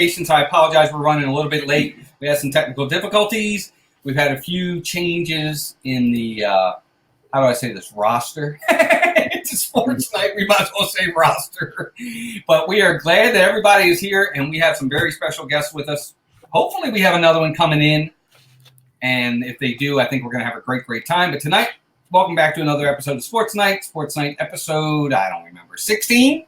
patience. I apologize. We're running a little bit late. We had some technical difficulties. We've had a few changes in the, how do I say this, roster? It's a sports night. We might as well say roster. But we are glad that everybody is here, and we have some very special guests with us. Hopefully we have another one coming in. And if they do, I think we're going to have a great, great time. But tonight, welcome back to another episode of SportsNite. SportsNite episode, I don't remember, 16?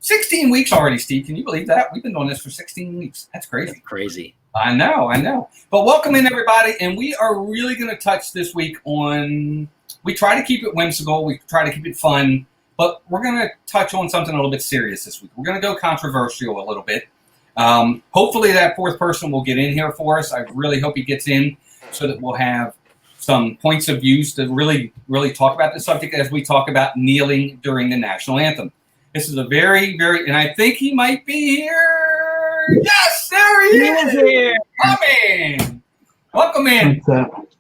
16 weeks already, Steve. Can you believe that? We've been doing this for 16 weeks. That's crazy. That's crazy. I know. But welcome in, everybody. And we are really going to touch this week on, we try to keep it whimsical. We try to keep it fun. But we're going to touch on something a little bit serious this week. We're going to go controversial a little bit. Hopefully that fourth person will get in here for us. I really hope he gets in so that we'll have some points of views to really, really talk about the subject as we talk about kneeling during the national anthem. This is a very, very, and I think he might be here. Yes, there he is. Here. Come in. Welcome in.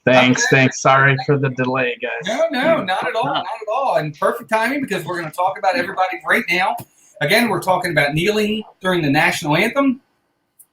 Thanks. Sorry for the delay, guys. No, not at all. And perfect timing because we're going to talk about everybody right now. Again, we're talking about kneeling during the national anthem.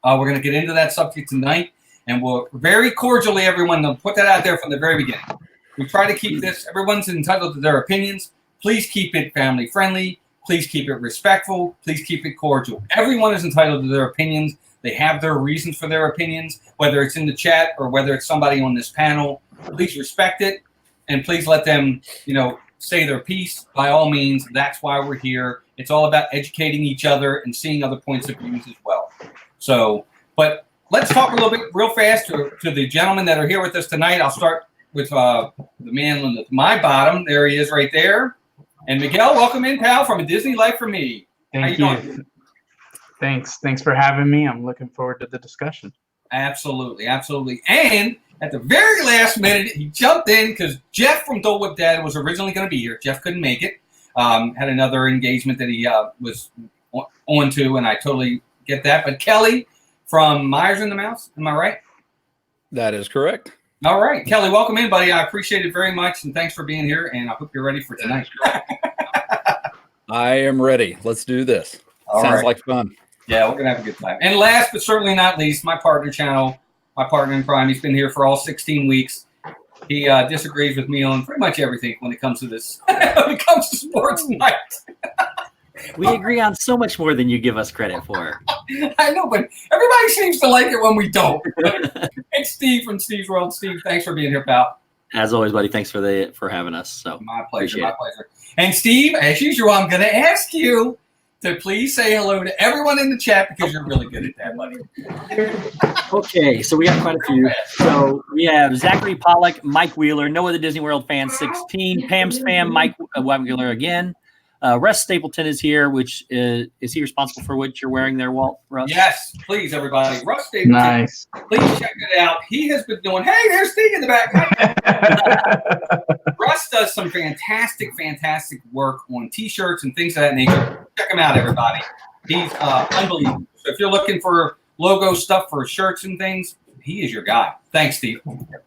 We're going to get into that subject tonight. And we'll very cordially, everyone, put that out there from the very beginning. We try to keep this, everyone's entitled to their opinions. Please keep it family friendly. Please keep it respectful. Please keep it cordial. Everyone is entitled to their opinions. They have their reasons for their opinions, whether it's in the chat or whether it's somebody on this panel. Please respect it, and please let them, say their piece. By all means, that's why we're here. It's all about educating each other and seeing other points of views as well. So, but let's talk a little bit real fast to the gentlemen that are here with us tonight. I'll start with the man on my bottom. There he is right there. And Miguel, welcome in, pal, from A Disney Life for Me. Thank you. Thanks for having me. I'm looking forward to the discussion. Absolutely. And at the very last minute, he jumped in because Jeff from Dole Whip Dad was originally going to be here. Jeff couldn't make it. Had another engagement that he was on to, and I totally get that. But Kelly from Myers and the Mouse, am I right? That is correct. All right. Kelly, welcome in, buddy. I appreciate it very much, and thanks for being here, and I hope you're ready for tonight. I am ready. Let's do this. Sounds like fun. Yeah, we're going to have a good time. And last but certainly not least, my partner channel, my partner in crime, he's been here for all 16 weeks. He disagrees with me on pretty much everything when it comes to this, when it comes to sports night. We agree on so much more than you give us credit for. I know, but everybody seems to like it when we don't. It's Steve from Steve's World. Steve, thanks for being here, pal. As always, buddy, thanks for having us. So my pleasure. And Steve, as usual, I'm going to ask you to please say hello to everyone in the chat because you're really good at that, buddy. Okay, so we have quite a few. So we have Zachary Pollock, Mike Wheeler, Noah the Disney World fan 16, Pam's fan, Mike Wheeler again. Russ Stapleton is here, which is he responsible for what you're wearing there, Walt? Russ? Yes, please, everybody. Russ Stapleton. Nice. Please check it out. He has been doing, hey, there's Steve in the back. Russ does some fantastic work on T-shirts and things of that nature. Check him out, everybody. He's unbelievable. So if you're looking for logo stuff for shirts and things, he is your guy. Thanks, Steve.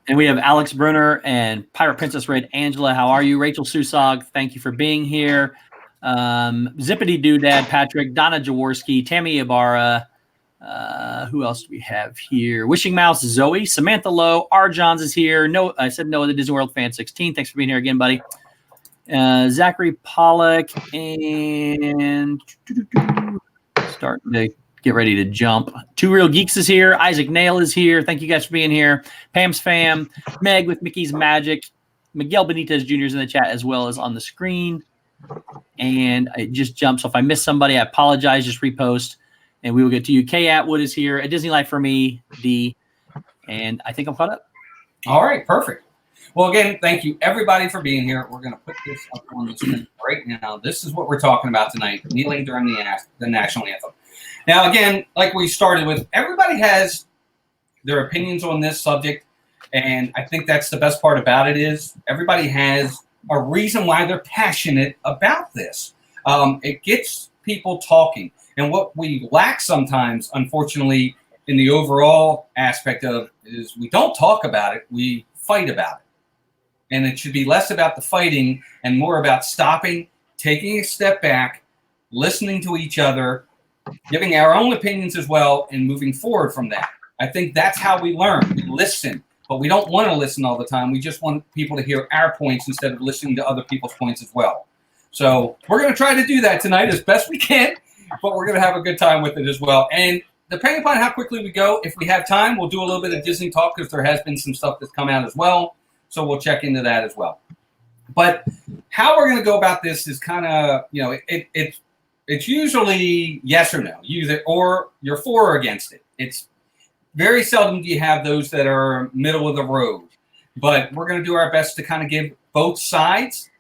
And we have Alex Brunner and Pirate Princess Red Angela. How are you? Rachel Susog, thank you for being here. Zippity Doodad, Patrick, Donna Jaworski, Tammy Ibarra. Who else do we have here? Wishing Mouse, Zoe, Samantha Lowe, R. Johns is here. I said Noah, the Disney World fan 16. Thanks for being here again, buddy. Zachary Pollock and starting to get ready to jump. Two Real Geeks is here. Isaac Nail is here. Thank you guys for being here. Pam's fam, Meg with Mickey's Magic, Miguel Benitez Jr. is in the chat as well as on the screen. And it just jumped. So if I missed somebody, I apologize. Just repost, and we will get to you. Kay Atwood is here at Disney Life for Me, and I think I'm caught up. All right, perfect. Well, again, thank you everybody for being here. We're going to put this up on the screen right now. This is what we're talking about tonight: kneeling during the national anthem. Now, again, like we started with, everybody has their opinions on this subject, and I think that's the best part about it is everybody has a reason why they're passionate about this. It gets people talking. And what we lack sometimes, unfortunately, in the overall aspect of is we don't talk about it, we fight about it. And it should be less about the fighting and more about stopping, taking a step back, listening to each other, giving our own opinions as well, and moving forward from that. I think that's how we learn. We listen, but we don't want to listen all the time. We just want people to hear our points instead of listening to other people's points as well. So we're going to try to do that tonight as best we can, but we're going to have a good time with it as well. And depending upon how quickly we go, if we have time, we'll do a little bit of Disney talk because there has been some stuff that's come out as well. So we'll check into that as well. But how we're going to go about this is kind of, it's usually yes or no, or you're for or against it. It's very seldom do you have those that are middle of the road. But we're going to do our best to kind of give both sides.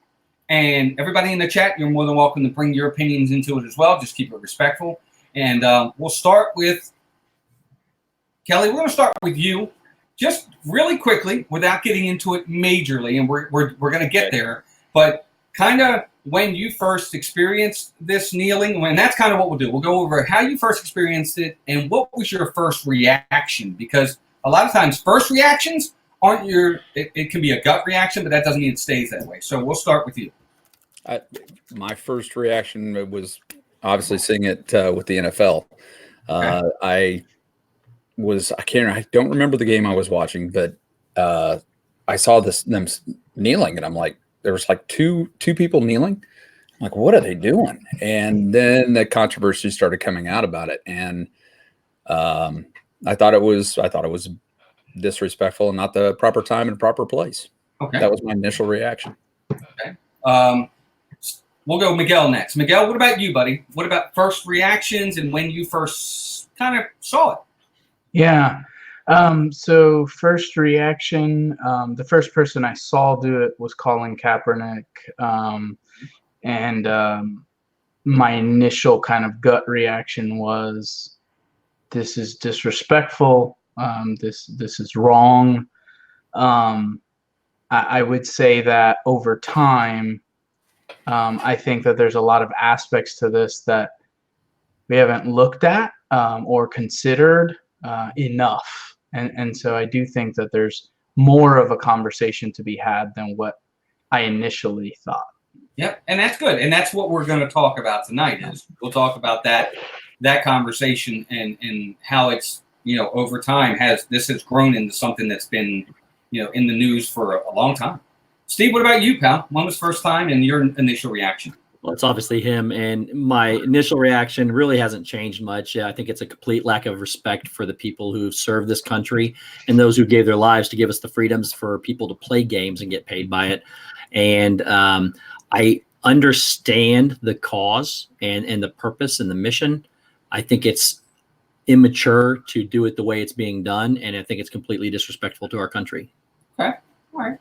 And everybody in the chat, you're more than welcome to bring your opinions into it as well. Just keep it respectful. And we'll start with Kelly. We're going to start with you, just really quickly, without getting into it majorly. And we're going to get there, but kind of when you first experienced this kneeling, and that's kind of what we'll do. We'll go over how you first experienced it and what was your first reaction, because a lot of times first reactions aren't it can be a gut reaction, but that doesn't mean it stays that way. So we'll start with you. My first reaction was obviously seeing it with the NFL. Okay. I don't remember the game I was watching, but I saw them kneeling, and I'm like, there was like two people kneeling. I'm like, what are they doing? And then the controversy started coming out about it, and I thought it was disrespectful and not the proper time and proper place. Okay, that was my initial reaction. Okay. We'll go Miguel next. Miguel, what about you, buddy? What about first reactions and when you first kind of saw it? Yeah. So first reaction, the first person I saw do it was Colin Kaepernick. And my initial kind of gut reaction was, this is disrespectful. This is wrong. I would say that over time, I think that there's a lot of aspects to this that we haven't looked at or considered enough. And so I do think that there's more of a conversation to be had than what I initially thought. Yep, and that's good. And that's what we're going to talk about tonight. Is we'll talk about that conversation and how it's, over time has grown into something that's been, in the news for a long time. Steve, what about you, pal? When was first time and your initial reaction? Well, it's obviously him, and my initial reaction really hasn't changed much. I think it's a complete lack of respect for the people who've served this country and those who gave their lives to give us the freedoms for people to play games and get paid by it. And I understand the cause and the purpose and the mission. I think it's immature to do it the way it's being done, and I think it's completely disrespectful to our country. Okay, all right.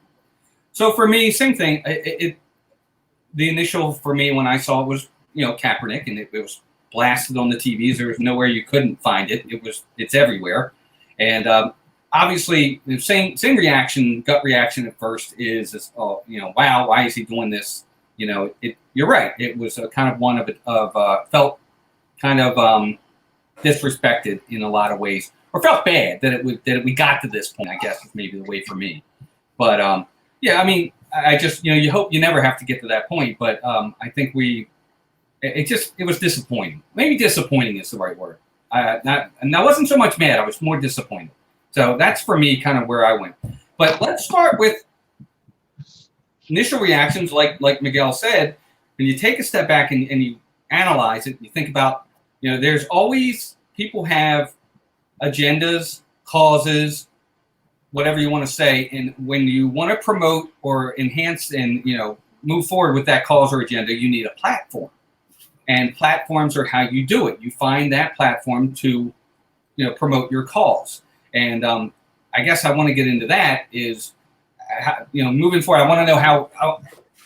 So for me, same thing. The initial for me when I saw it was, Kaepernick, and it was blasted on the TVs. There was nowhere you couldn't find it. It's everywhere, and obviously the same reaction, gut reaction at first is wow, why is he doing this? You're right. It was a kind of one of felt kind of disrespected in a lot of ways, or felt bad that we got to this point. I guess is maybe the way for me, but yeah, I mean. I just, you hope you never have to get to that point, but I think it was disappointing. Maybe disappointing is the right word. And I wasn't so much mad. I was more disappointed. So that's for me kind of where I went. But let's start with initial reactions. Like Miguel said, when you take a step back and you analyze it, you think about, there's always people have agendas, causes, whatever you want to say, and when you want to promote or enhance and move forward with that cause or agenda, you need a platform, and platforms are how you do it. You find that platform to promote your cause, and I guess I want to get into that is moving forward. I want to know how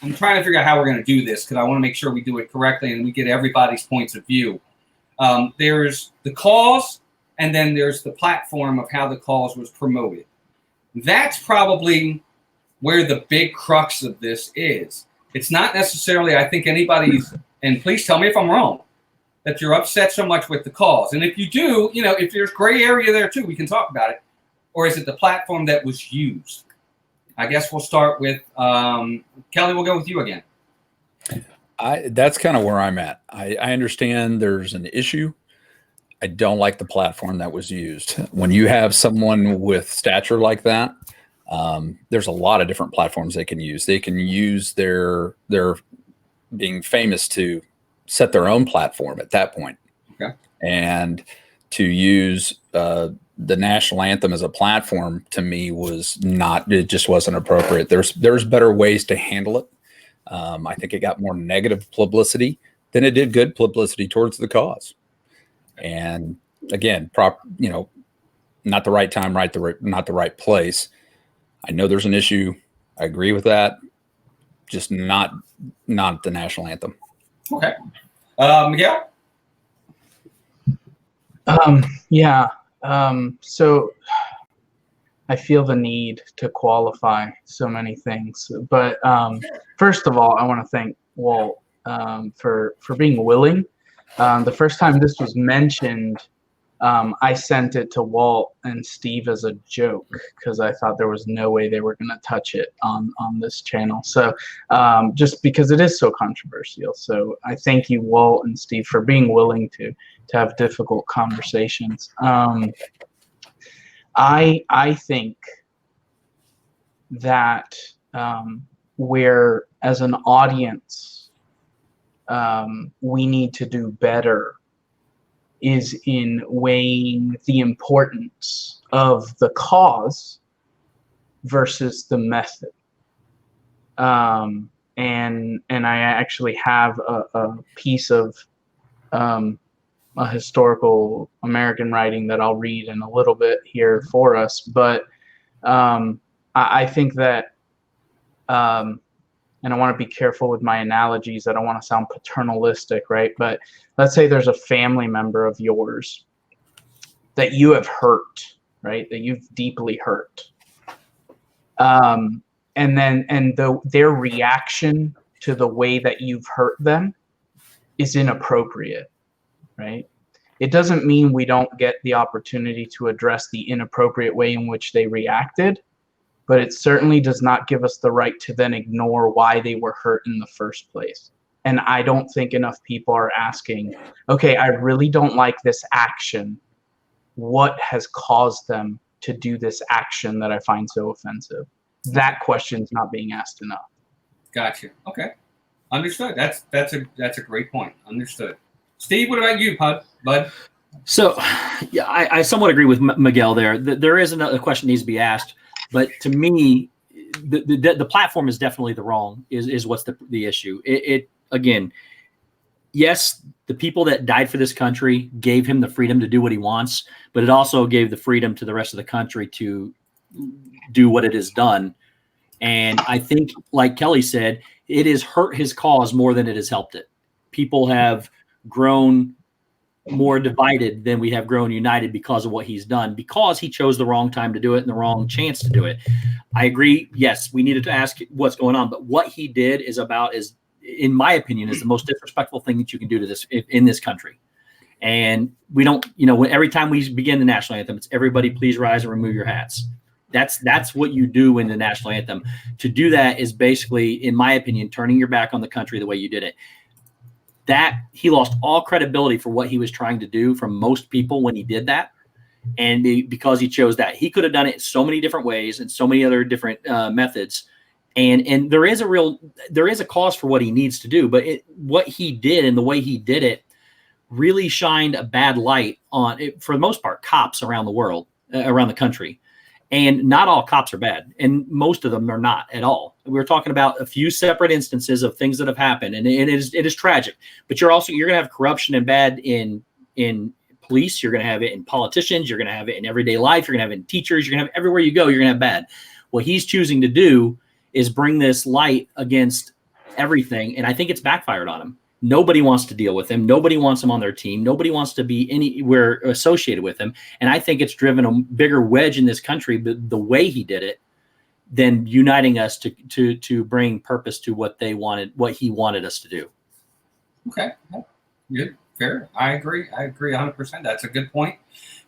I'm trying to figure out how we're going to do this, because I want to make sure we do it correctly and we get everybody's points of view. There's the cause, and then there's the platform of how the cause was promoted. That's probably where the big crux of this is. It's not necessarily, I think, anybody's, and please tell me if I'm wrong, that you're upset so much with the cause. And if you do, if there's gray area there too, we can talk about it. Or is it the platform that was used? I guess we'll start with Kelly. We'll go with you again. That's kind of where I'm at. I understand there's an issue. I don't like the platform that was used. When you have someone with stature like that, there's a lot of different platforms they can use. They can use their being famous to set their own platform at that point. Okay. And to use the national anthem as a platform, to me, was not, it just wasn't appropriate. There's better ways to handle it. I think it got more negative publicity than it did good publicity towards the cause. And again, not the right time, not the right place. I know there's an issue. I agree with that. Just not the national anthem. Okay. Miguel? Yeah. So I feel the need to qualify so many things. But first of all, I want to thank Walt for being willing. The first time this was mentioned, I sent it to Walt and Steve as a joke because I thought there was no way they were going to touch it on this channel. So just because it is so controversial. So I thank you, Walt and Steve, for being willing to have difficult conversations. I think that where, as an audience, we need to do better is in weighing the importance of the cause versus the method. And I actually have a piece of a historical American writing that I'll read in a little bit here for us. But I think that, and I want to be careful with my analogies. I don't want to sound paternalistic, right? But let's say there's a family member of yours that you have hurt, right? That you've deeply hurt. And their reaction to the way that you've hurt them is inappropriate, right? It doesn't mean we don't get the opportunity to address the inappropriate way in which they reacted, but it certainly does not give us the right to then ignore why they were hurt in the first place. And I don't think enough people are asking, okay, I really don't like this action. What has caused them to do this action that I find so offensive? That question's not being asked enough. Gotcha. Okay. Understood. That's a great point. Understood. Steve, what about you, bud? So, yeah, I somewhat agree with Miguel there. There is another question that needs to be asked, but to me, the platform is definitely the wrong. Is what's the issue? It again, yes, the people that died for this country gave him the freedom to do what he wants, but it also gave the freedom to the rest of the country to do what it has done. And I think, like Kelly said, it has hurt his cause more than it has helped it. People have grown more divided than we have grown united because of what he's done, because he chose the wrong time to do it and the wrong chance to do it. I agree. Yes, we needed to ask what's going on, but what he did is, in my opinion, is the most disrespectful thing that you can do to this in this country. And we don't, every time we begin the national anthem, it's everybody please rise and remove your hats. That's what you do in the national anthem. To do that is basically, in my opinion, turning your back on the country the way you did it. That he lost all credibility for what he was trying to do from most people when he did that. And because he chose that, he could have done it in so many different ways and so many other different methods. And there is a cause for what he needs to do, but what he did and the way he did it really shined a bad light on it, for the most part, cops around the world, around the country. And not all cops are bad, and most of them are not at all. We're talking about a few separate instances of things that have happened, and it is tragic. But you're going to have corruption and bad in police. You're going to have it in politicians. You're going to have it in everyday life. You're going to have it in teachers. You're going to have everywhere you go. You're going to have bad. What he's choosing to do is bring this light against everything, and I think it's backfired on him. Nobody wants to deal with him. Nobody wants him on their team. Nobody wants to be anywhere associated with him. And I think it's driven a bigger wedge in this country, the way he did it, than uniting us to bring purpose to what he wanted us to do. Okay. Good. Fair. I agree 100%. That's a good point.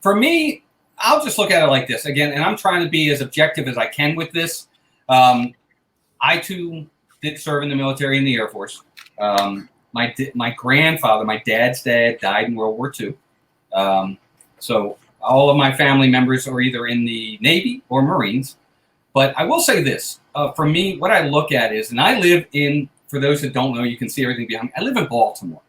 For me, I'll just look at it like this again, and I'm trying to be as objective as I can with this. I too did serve in the military in the Air Force. My grandfather, my dad's dad, died in World War II. So all of my family members are either in the Navy or Marines. But I will say this, for me, what I look at is, and I live in, for those that don't know, you can see everything behind me. I live in Baltimore.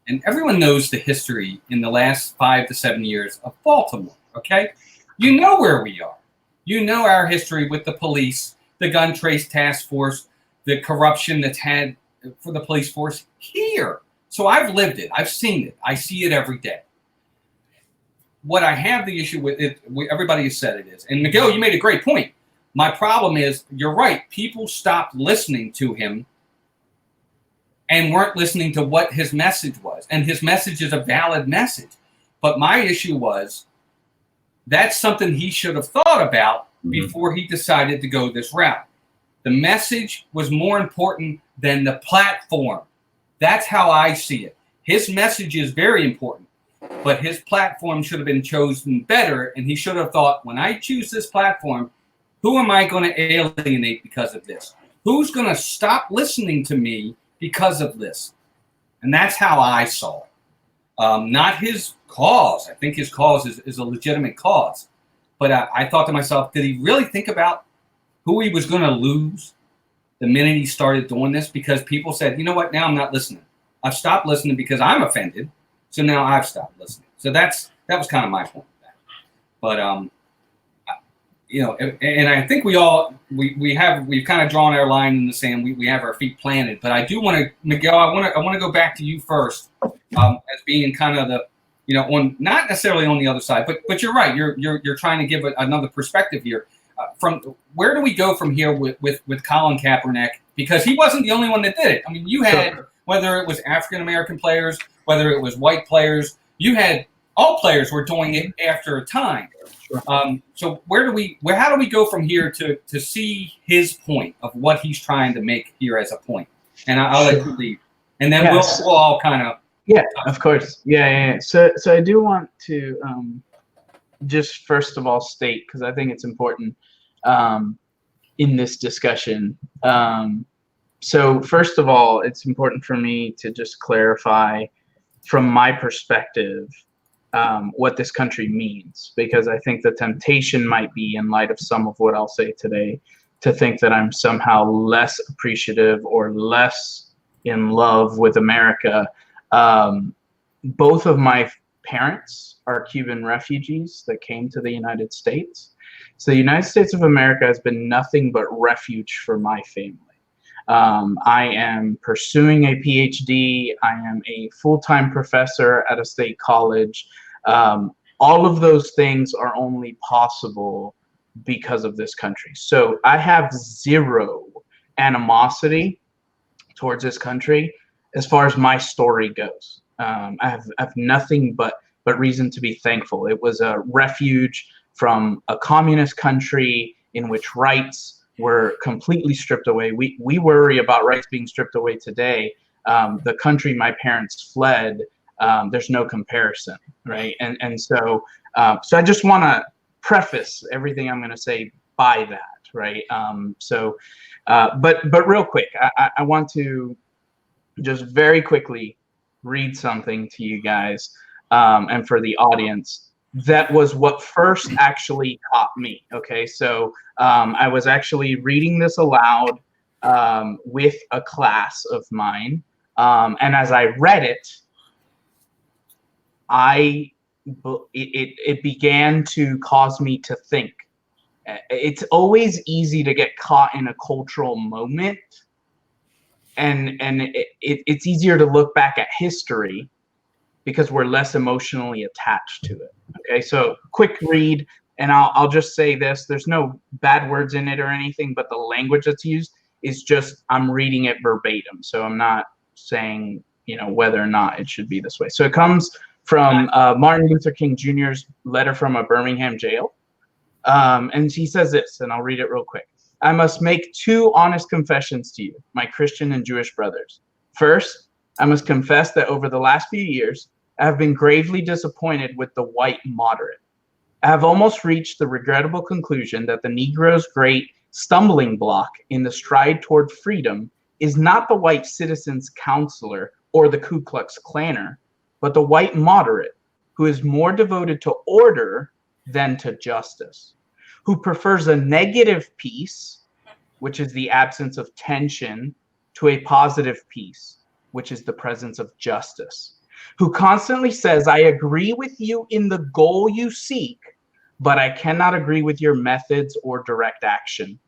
And everyone knows the history in the last 5 to 7 years of Baltimore, okay? You know where we are. You know our history with the police, the gun trace task force, the corruption that's had for the police force here. So I've lived it. I've seen it. I see it every day. What I have the issue with it, everybody has said it is. And Miguel, you made a great point. My problem is, you're right. People stopped listening to him and weren't listening to what his message was. And his message is a valid message. But my issue was, that's something he should have thought about before he decided to go this route. The message was more important than the platform. That's how I see it. His message is very important, but his platform should have been chosen better. And he should have thought, when I choose this platform, who am I going to alienate because of this? Who's going to stop listening to me because of this? And that's how I saw it. Not his cause. I think his cause is a legitimate cause. But I thought to myself, did he really think about who he was going to lose the minute he started doing this? Because people said, you know what, now I'm not listening. I've stopped listening because I'm offended. So now I've stopped listening. So that was kind of my point with that. But you know, and I think we've kind of drawn our line in the sand. We have our feet planted. But I do want to, Miguel, I want to go back to you first, as being kind of the, you know, on not necessarily on the other side, but you're right. You're trying to give another perspective here. From where do we go from here with Colin Kaepernick? Because he wasn't the only one that did it. I mean, you had, whether it was African American players, whether it was white players, you had all players were doing it after a time. So how do we go from here to see his point of what he's trying to make here as a point? And I'll let you lead, and then we'll all kind of. Yeah, of course. Yeah. So I do want to just first of all state, because I think it's important in this discussion. So first of all, it's important for me to just clarify from my perspective what this country means, because I think the temptation might be, in light of some of what I'll say today, to think that I'm somehow less appreciative or less in love with America. Both of my parents are Cuban refugees that came to the United States. So the United States of America has been nothing but refuge for my family. I am pursuing a PhD. I am a full-time professor at a state college. All of those things are only possible because of this country. So I have zero animosity towards this country as far as my story goes. I have nothing but reason to be thankful. It was a refuge from a communist country in which rights were completely stripped away. We worry about rights being stripped away today. The country my parents fled, there's no comparison, right? And so I just want to preface everything I'm going to say by that, right? But real quick, I want to just very quickly read something to you guys and for the audience. That was what first actually caught me. Okay, so I was actually reading this aloud with a class of mine, and as I read it, it began to cause me to think. It's always easy to get caught in a cultural moment, and it's easier to look back at history because we're less emotionally attached to it. Okay, so quick read, and I'll just say this. There's no bad words in it or anything, but the language that's used is just, I'm reading it verbatim. So I'm not saying, you know, whether or not it should be this way. So it comes from Martin Luther King Jr.'s letter from a Birmingham jail. And he says this, and I'll read it real quick. I must make two honest confessions to you, my Christian and Jewish brothers. First, I must confess that over the last few years, I have been gravely disappointed with the white moderate. I have almost reached the regrettable conclusion that the Negro's great stumbling block in the stride toward freedom is not the white citizen's counselor or the Ku Klux Klanner, but the white moderate, who is more devoted to order than to justice, who prefers a negative peace, which is the absence of tension, to a positive peace, which is the presence of justice, who constantly says, I agree with you in the goal you seek, but I cannot agree with your methods or direct action,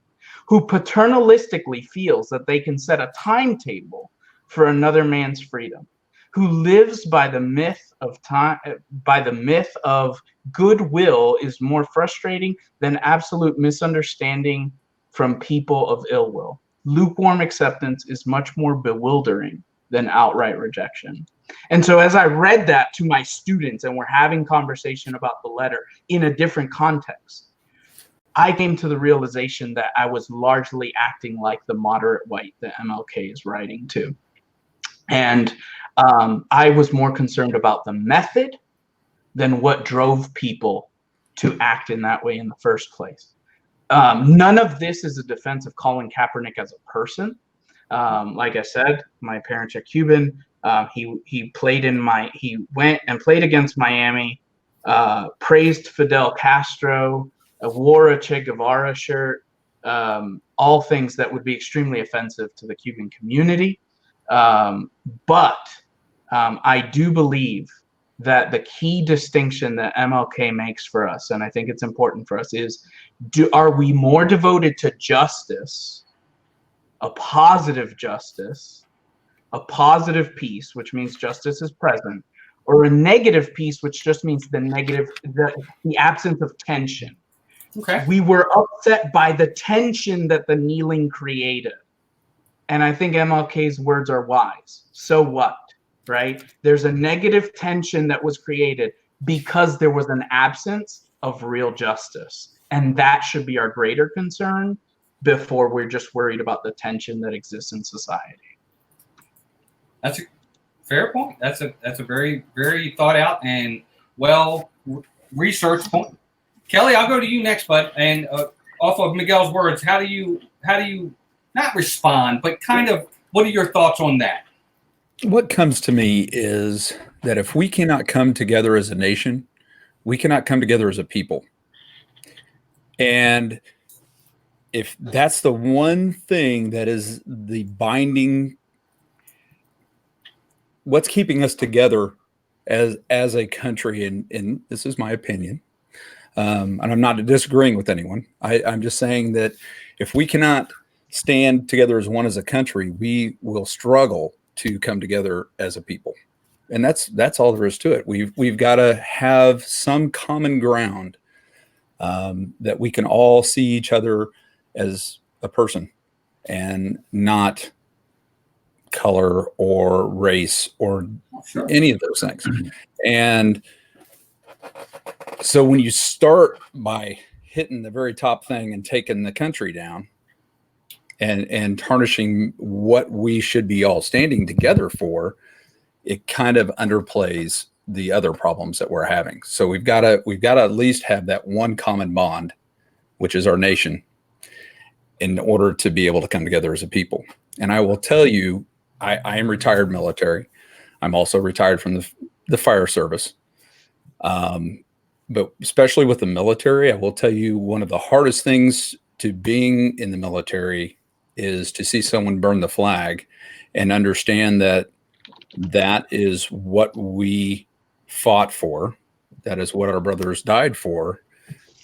who paternalistically feels that they can set a timetable for another man's freedom, who lives by the myth of time, by the myth of goodwill is more frustrating than absolute misunderstanding from people of ill will. Lukewarm acceptance is much more bewildering than outright rejection. And so as I read that to my students and we're having conversation about the letter in a different context, I came to the realization that I was largely acting like the moderate white that MLK is writing to. And I was more concerned about the method than what drove people to act in that way in the first place. None of this is a defense of Colin Kaepernick as a person. Like I said, my parents are Cuban. He went and played against Miami, praised Fidel Castro, wore a Che Guevara shirt, all things that would be extremely offensive to the Cuban community. But I do believe that the key distinction that MLK makes for us, and I think it's important for us, is are we more devoted to justice, a positive justice, a positive peace, which means justice is present, or a negative peace, which just means the absence of tension. Okay. We were upset by the tension that the kneeling created. And I think MLK's words are wise. So what, right? There's a negative tension that was created because there was an absence of real justice. And that should be our greater concern before we're just worried about the tension that exists in society. That's a fair point. That's a very, very thought out and well researched point. Kelly, I'll go to you next, bud. And off of Miguel's words, how do you not respond, but kind of what are your thoughts on that? What comes to me is that if we cannot come together as a nation, we cannot come together as a people. And if that's the one thing that is the binding, what's keeping us together as a country, and this is my opinion, and I'm not disagreeing with anyone. I'm just saying that if we cannot stand together as one as a country, we will struggle to come together as a people. And that's all there is to it. We've got to have some common ground that we can all see each other as a person and not color or race or any of those things. And so when you start by hitting the very top thing and taking the country down and tarnishing what we should be all standing together for, it kind of underplays the other problems that we're having. So we've got to at least have that one common bond, which is our nation, in order to be able to come together as a people. And I will tell you, I am retired military. I'm also retired from the fire service. But especially with the military, I will tell you one of the hardest things to being in the military is to see someone burn the flag and understand that that is what we fought for. That is what our brothers died for,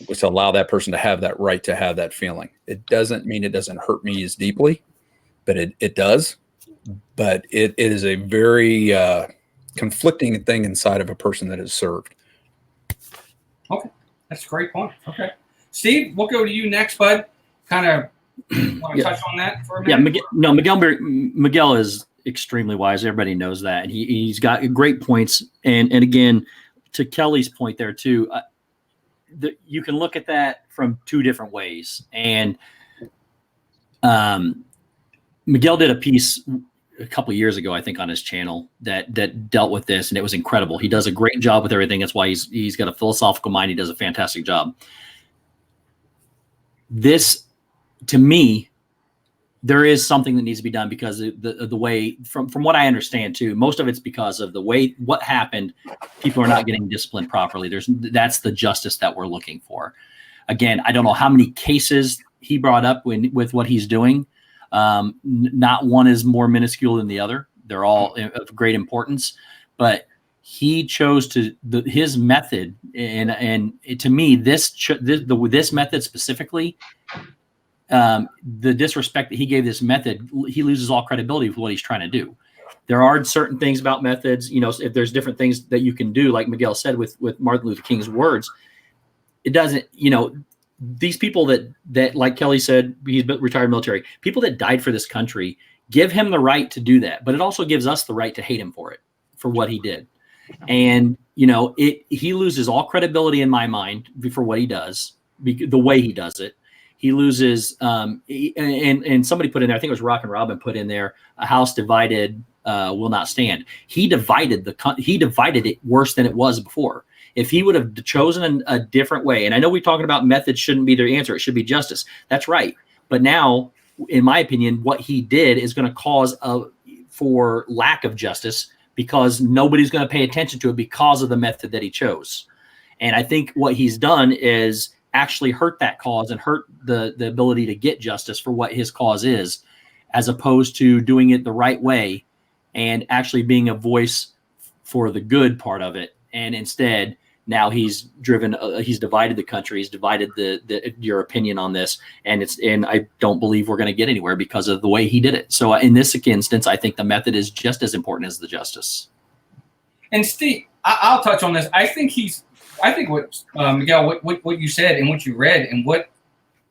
was to allow that person to have that right to have that feeling. It doesn't mean it doesn't hurt me as deeply, but it does. But it is a very conflicting thing inside of a person that has served. Okay, that's a great point. Okay, Steve, we'll go to you next, bud. Kind of want to touch on that for a minute? Yeah, Miguel is extremely wise. Everybody knows that, and he's got great points. And again, to Kelly's point there too, you can look at that from two different ways. And Miguel did a piece a couple of years ago, I think, on his channel that dealt with this, and it was incredible. He does a great job with everything. That's why he's got a philosophical mind. He does a fantastic job. This, to me, there is something that needs to be done because the way, from what I understand too, most of it's because of the way what happened. People are not getting disciplined properly. That's the justice that we're looking for. Again, I don't know how many cases he brought up with what he's doing. Not one is more minuscule than the other. They're all of great importance, but he chose his method, and to me, this method specifically, the disrespect that he gave this method, he loses all credibility for what he's trying to do. There are certain things about methods, if there's different things that you can do, like Miguel said with Martin Luther King's words, it doesn't, these people that like Kelly said, he's retired military, people that died for this country, give him the right to do that. But it also gives us the right to hate him for what he did. And, he loses all credibility in my mind for what he does, the way he does it. He loses, and somebody put in there, I think it was Rock and Robin put in there, a house divided will not stand. He divided it worse than it was before. If he would have chosen a different way, and I know we're talking about methods shouldn't be the answer, it should be justice. That's right. But now, in my opinion, what he did is going to cause for lack of justice because nobody's going to pay attention to it because of the method that he chose. And I think what he's done is actually hurt that cause and hurt the ability to get justice for what his cause is, as opposed to doing it the right way and actually being a voice for the good part of it. And instead, now he's divided the country, he's divided your opinion on this, and I don't believe we're going to get anywhere because of the way he did it. So in this instance, I think the method is just as important as the justice. And Steve, I'll touch on this. I think what Miguel, what you said and what you read and what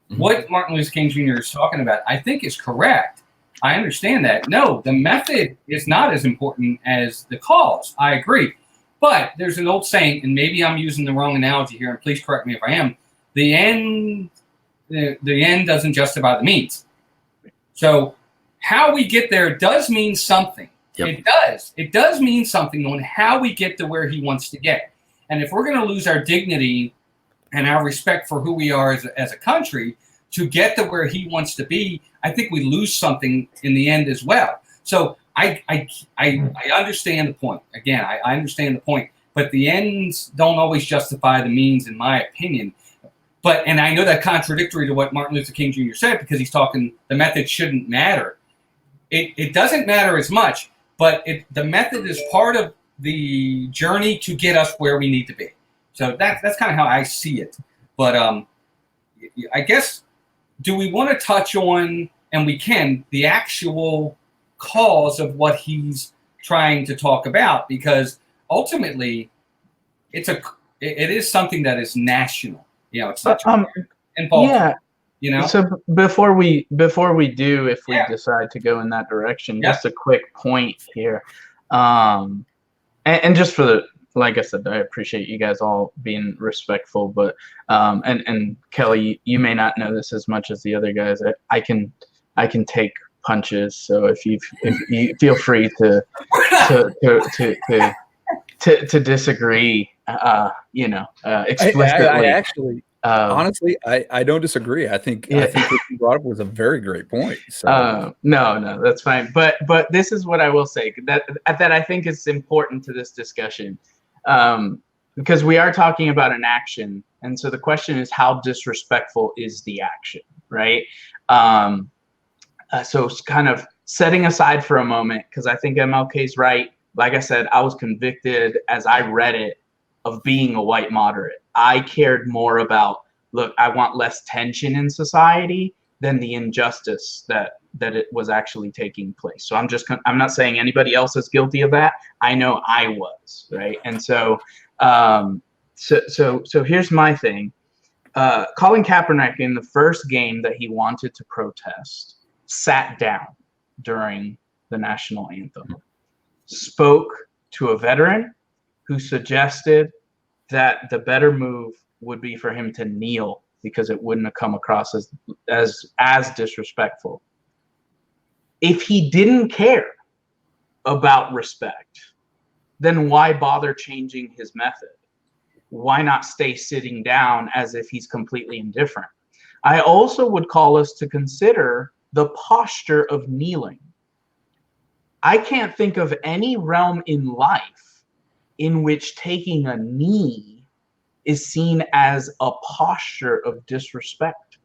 Martin Luther King Jr. is talking about, I think is correct. I understand that. No, the method is not as important as the cause. I agree. But there's an old saying, and maybe I'm using the wrong analogy here, and please correct me if I am. The end doesn't justify the means. So how we get there does mean something. Yep. It does. It does mean something on how we get to where he wants to get. And if we're going to lose our dignity and our respect for who we are as a country to get to where he wants to be, I think we lose something in the end as well. So I understand the point. Again, I understand the point. But the ends don't always justify the means, in my opinion. And I know that contradictory to what Martin Luther King Jr. said, because he's talking the method shouldn't matter. It doesn't matter as much, but the method is part of the journey to get us where we need to be. So that's kind of how I see it. But I guess, do we want to touch on, and we can, the actual cause of what he's trying to talk about? Because ultimately, it is something that is national. It's not involved. Yeah. So before we do, if we decide to go in that direction, just a quick point here. And just for like I said, I appreciate you guys all being respectful, but and Kelly, you may not know this as much as the other guys. I can take punches, so if you feel free to disagree, explicitly. I actually, honestly, I don't disagree. I think what you brought up was a very great point. So. No, that's fine. But this is what I will say that I think is important to this discussion, because we are talking about an action, and so the question is, how disrespectful is the action, right? So it's kind of setting aside for a moment, because I think MLK's right. Like I said, I was convicted as I read it of being a white moderate. I cared more about, look, I want less tension in society than the injustice that it was actually taking place. So I'm not saying anybody else is guilty of that. I know I was, right? And so here's my thing. Colin Kaepernick, in the first game that he wanted to protest, sat down during the national anthem, spoke to a veteran who suggested that the better move would be for him to kneel because it wouldn't have come across as disrespectful. If he didn't care about respect, then why bother changing his method? Why not stay sitting down as if he's completely indifferent? I also would call us to consider the posture of kneeling. I can't think of any realm in life in which taking a knee is seen as a posture of disrespect.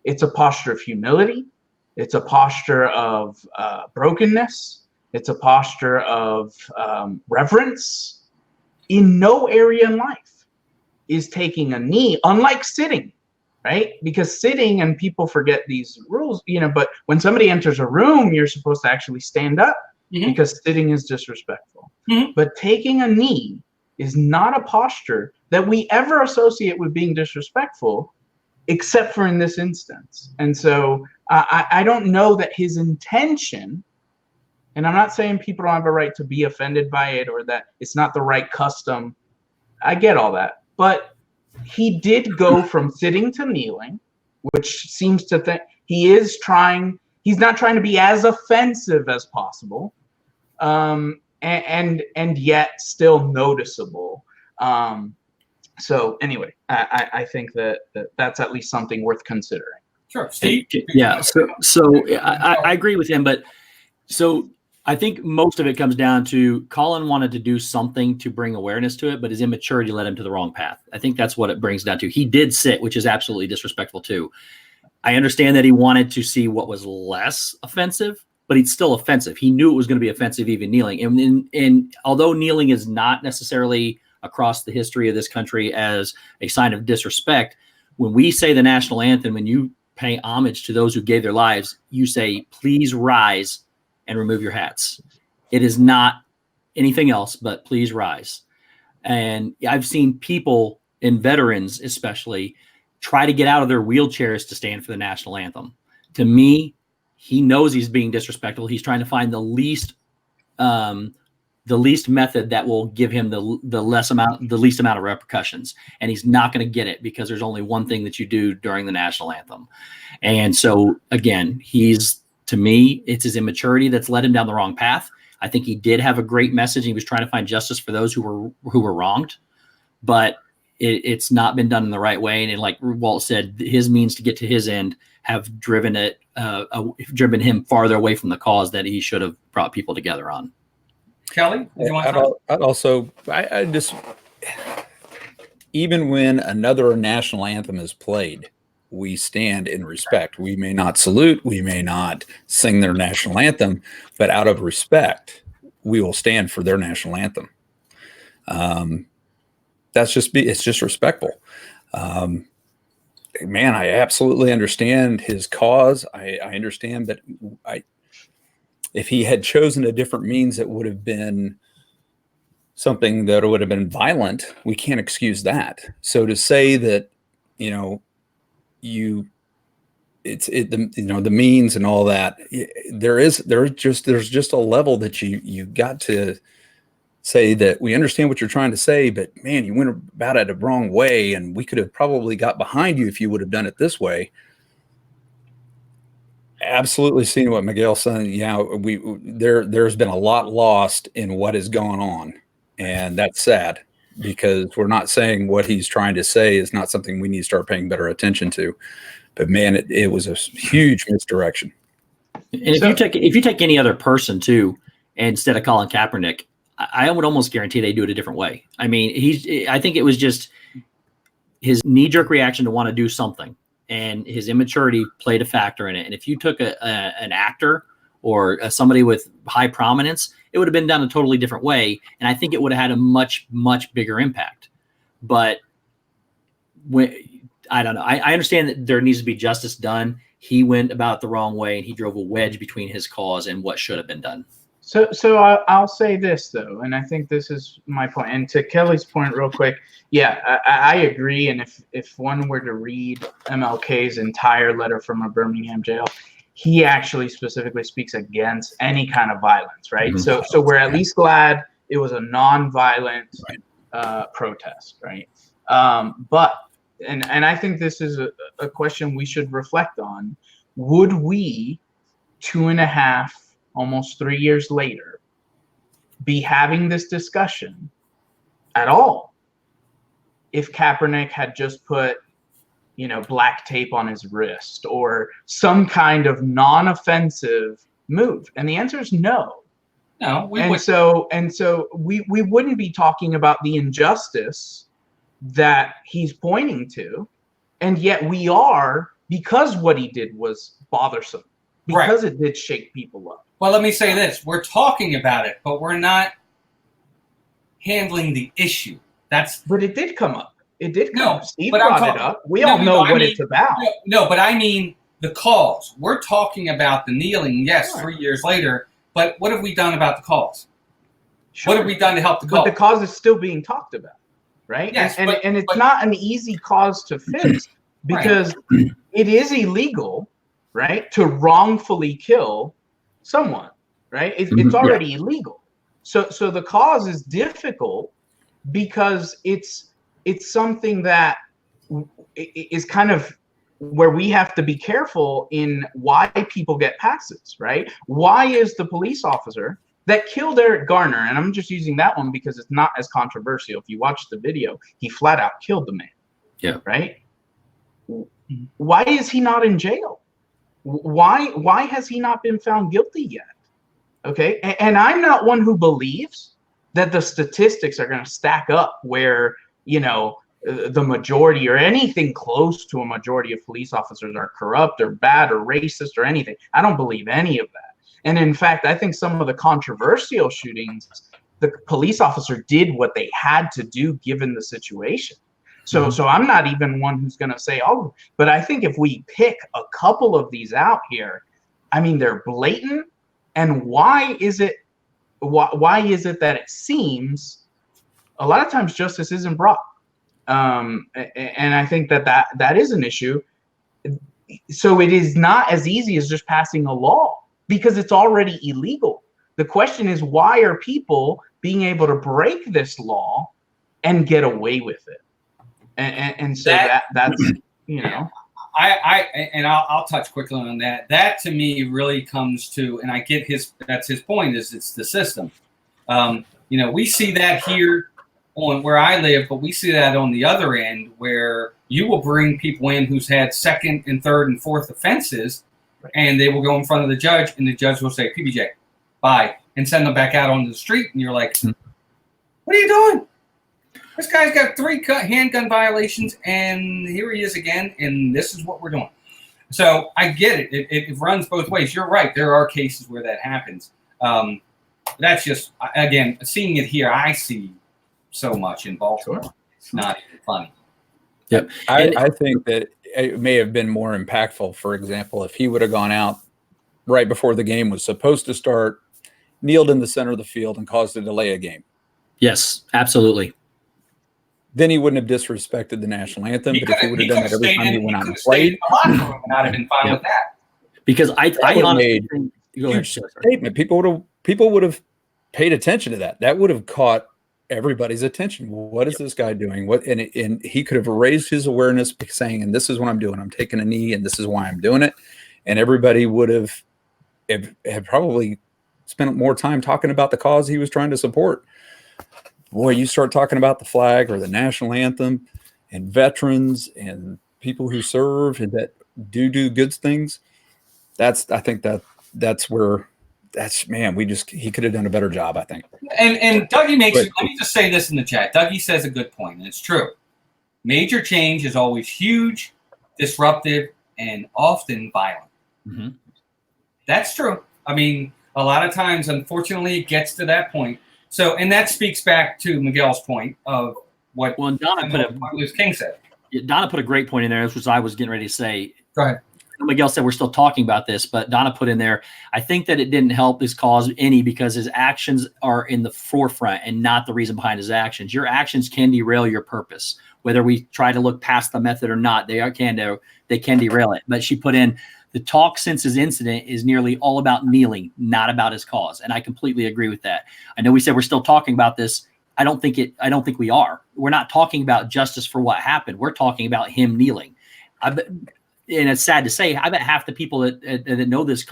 It's a posture of humility. It's a posture of brokenness. It's a posture of reverence. In no area in life is taking a knee, unlike sitting, right? Because sitting, and people forget these rules, but when somebody enters a room, you're supposed to actually stand up because sitting is disrespectful. But taking a knee is not a posture that we ever associate with being disrespectful, except for in this instance. And so I don't know that his intention, and I'm not saying people don't have a right to be offended by it or that it's not the right custom. I get all that. But he did go from sitting to kneeling, which seems to think he's not trying to be as offensive as possible, and yet still noticeable. So anyway, I think that's at least something worth considering. Sure, Steve. Yeah. So I agree with him, but so I think most of it comes down to Colin wanted to do something to bring awareness to it, but his immaturity led him to the wrong path. I think that's what it brings down to. He did sit, which is absolutely disrespectful too. I understand that he wanted to see what was less offensive, but it's still offensive. He knew it was going to be offensive, even kneeling. And although kneeling is not necessarily across the history of this country as a sign of disrespect, when we say the national anthem, when you pay homage to those who gave their lives, you say, please rise and remove your hats. It is not anything else but please rise. And I've seen people, and veterans especially, try to get out of their wheelchairs to stand for the national anthem. To me, he knows he's being disrespectful. He's trying to find the least method that will give him the least amount of repercussions. And he's not going to get it because there's only one thing that you do during the national anthem. And so again, to me, it's his immaturity that's led him down the wrong path. I think he did have a great message. He was trying to find justice for those who were wronged, but it's not been done in the right way. And like Walt said, his means to get to his end have driven him farther away from the cause that he should have brought people together on. Kelly, I'd also just, even when another national anthem is played, we stand in respect. We may not salute, we may not sing their national anthem, but out of respect, we will stand for their national anthem. It's just respectful. Man, I absolutely understand his cause. I understand that if he had chosen a different means, it would have been something that would have been violent. We can't excuse that. So to say that, the means and all that, there's just a level that you got to say that we understand what you're trying to say, but man, you went about it a wrong way, and we could have probably got behind you if you would have done it this way. Absolutely seeing what Miguel's saying. Yeah, there's been a lot lost in what is going on, and that's sad because we're not saying what he's trying to say is not something we need to start paying better attention to. But man, it was a huge misdirection. And if you take any other person too, instead of Colin Kaepernick, I would almost guarantee they do it a different way. I mean, I think it was just his knee-jerk reaction to want to do something, and his immaturity played a factor in it. And if you took an actor or somebody with high prominence, it would have been done a totally different way, and I think it would have had a much, much bigger impact. But I don't know. I understand that there needs to be justice done. He went about it the wrong way, and he drove a wedge between his cause and what should have been done. So I'll say this though, and I think this is my point. And to Kelly's point, real quick, yeah, I agree. And if one were to read MLK's entire letter from a Birmingham jail, he actually specifically speaks against any kind of violence, right? Mm-hmm. So we're at least glad it was a non-violent protest, right? But I think this is a question we should reflect on. Would we 2.5, almost 3 years later, be having this discussion at all if Kaepernick had just put black tape on his wrist or some kind of non-offensive move? And the answer is no. No, So we wouldn't be talking about the injustice that he's pointing to, and yet we are, because what he did was bothersome, because it did shake people up. Well, let me say this: we're talking about it, but we're not handling the issue. But it did come up. It did come up. Steve brought it up. We all know what it's about. No, but I mean the cause. We're talking about the kneeling. Yes, 3 years later. But what have we done about the cause? Sure. What have we done to help the cause? But the cause is still being talked about, right? Yes, and it's not an easy cause to fix because it is illegal, right, to wrongfully kill someone, right? It's already illegal. So the cause is difficult because it's something that is kind of where we have to be careful in why people get passes, right? Why is the police officer that killed Eric Garner, and I'm just using that one because it's not as controversial. If you watch the video, he flat out killed the man. Yeah. Right? Why is he not in jail? Why has he not been found guilty yet? Okay. And I'm not one who believes that the statistics are going to stack up where, the majority or anything close to a majority of police officers are corrupt or bad or racist or anything. I don't believe any of that. And in fact, I think some of the controversial shootings, the police officer did what they had to do given the situation. So I'm not even one who's going to say, but I think if we pick a couple of these out here, I mean, they're blatant. And why is it that it seems a lot of times justice isn't brought? And I think that is an issue. So it is not as easy as just passing a law because it's already illegal. The question is, why are people being able to break this law and get away with it? And so that's I'll touch quickly on that. That to me really comes to, and I get that's his point, is it's the system. We see that here on where I live, but we see that on the other end where you will bring people in who's had second and third and fourth offenses, and they will go in front of the judge, and the judge will say, PBJ, bye, and send them back out onto the street. And you're like, what are you doing? This guy's got 3 handgun violations, and here he is again, and this is what we're doing. So I get it. It runs both ways. You're right. There are cases where that happens. That's just, again, seeing it here, I see so much in Baltimore. Sure. It's not even funny. Yep. I think that it may have been more impactful, for example, if he would have gone out right before the game was supposed to start, kneeled in the center of the field, and caused a delay of game. Yes, absolutely. Then he wouldn't have disrespected the national anthem. But if he would have done that every time he went out and played, a lot of them would have been fine with that. Because I honestly think, go ahead, statement. People would have paid attention to that. That would have caught everybody's attention. What is this guy doing? And he could have raised his awareness by saying, and this is what I'm doing. I'm taking a knee, and this is why I'm doing it. And everybody would have probably spent more time talking about the cause he was trying to support. Boy, you start talking about the flag or the national anthem and veterans and people who serve and that do good things. I think that's where he could have done a better job, I think. And Dougie let me just say this in the chat. Dougie says a good point, and it's true. Major change is always huge, disruptive, and often violent. Mm-hmm. That's true. I mean, a lot of times, unfortunately, it gets to that point. So, and that speaks back to Miguel's point of what Martin Luther King said. Donna put a great point in there, which I was getting ready to say. Go ahead. Miguel said we're still talking about this, but Donna put in there, I think that it didn't help his cause any because his actions are in the forefront and not the reason behind his actions. Your actions can derail your purpose. Whether we try to look past the method or not, they can derail it. But she put in, the talk since his incident is nearly all about kneeling, not about his cause. And I completely agree with that. I know we said we're still talking about this. I don't think we are. We're not talking about justice for what happened. We're talking about him kneeling. And it's sad to say, I bet half the people that know this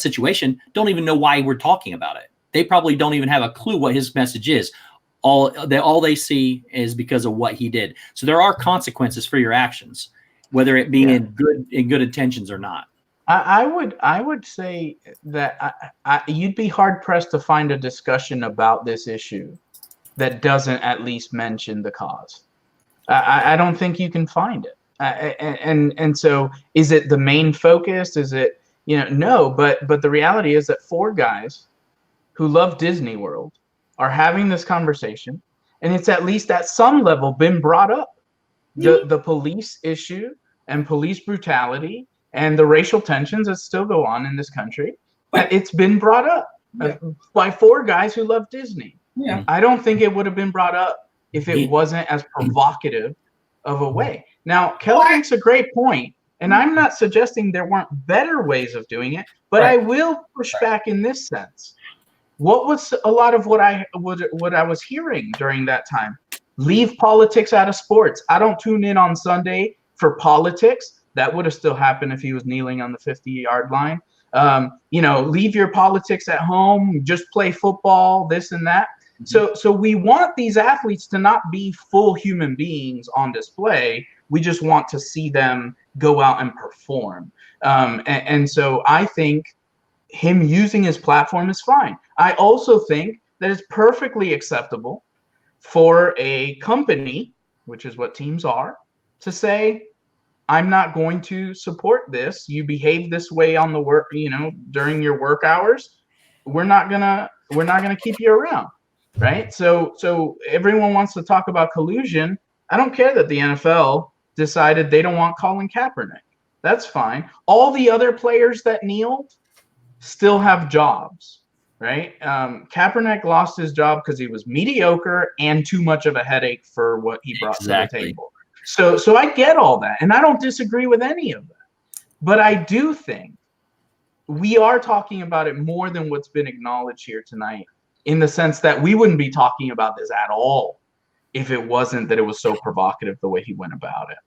situation don't even know why we're talking about it. They probably don't even have a clue what his message is. all they see is because of what he did. So there are consequences for your actions, whether it be in good intentions or not. I would say that you'd be hard pressed to find a discussion about this issue that doesn't at least mention the cause. I don't think you can find it. And so is it the main focus? Is it, no, but the reality is that 4 guys who love Disney World are having this conversation, and it's at least at some level been brought up. The police issue and police brutality and the racial tensions that still go on in this country, it's been brought up by 4 guys who love Disney. Yeah. I don't think it would have been brought up if it wasn't as provocative of a way. Now, Kelly makes a great point, and I'm not suggesting there weren't better ways of doing it, but I will push back in this sense. What was a lot of what I was hearing during that time? Leave politics out of sports. I don't tune in on Sunday for politics. That would have still happened if he was kneeling on the 50-yard line. Leave your politics at home. Just play football, this and that. So we want these athletes to not be full human beings on display. We just want to see them go out and perform. And so I think him using his platform is fine. I also think that it's perfectly acceptable for a company, which is what teams are, to say, I'm not going to support this. You behave this way on the work, during your work hours. We're not gonna keep you around. Right. So everyone wants to talk about collusion. I don't care that the NFL decided they don't want Colin Kaepernick. That's fine. All the other players that kneeled still have jobs. Right. Kaepernick lost his job because he was mediocre and too much of a headache for what he brought to the table. So I get all that, and I don't disagree with any of that. But I do think we are talking about it more than what's been acknowledged here tonight, in the sense that we wouldn't be talking about this at all if it wasn't that it was so provocative the way he went about it.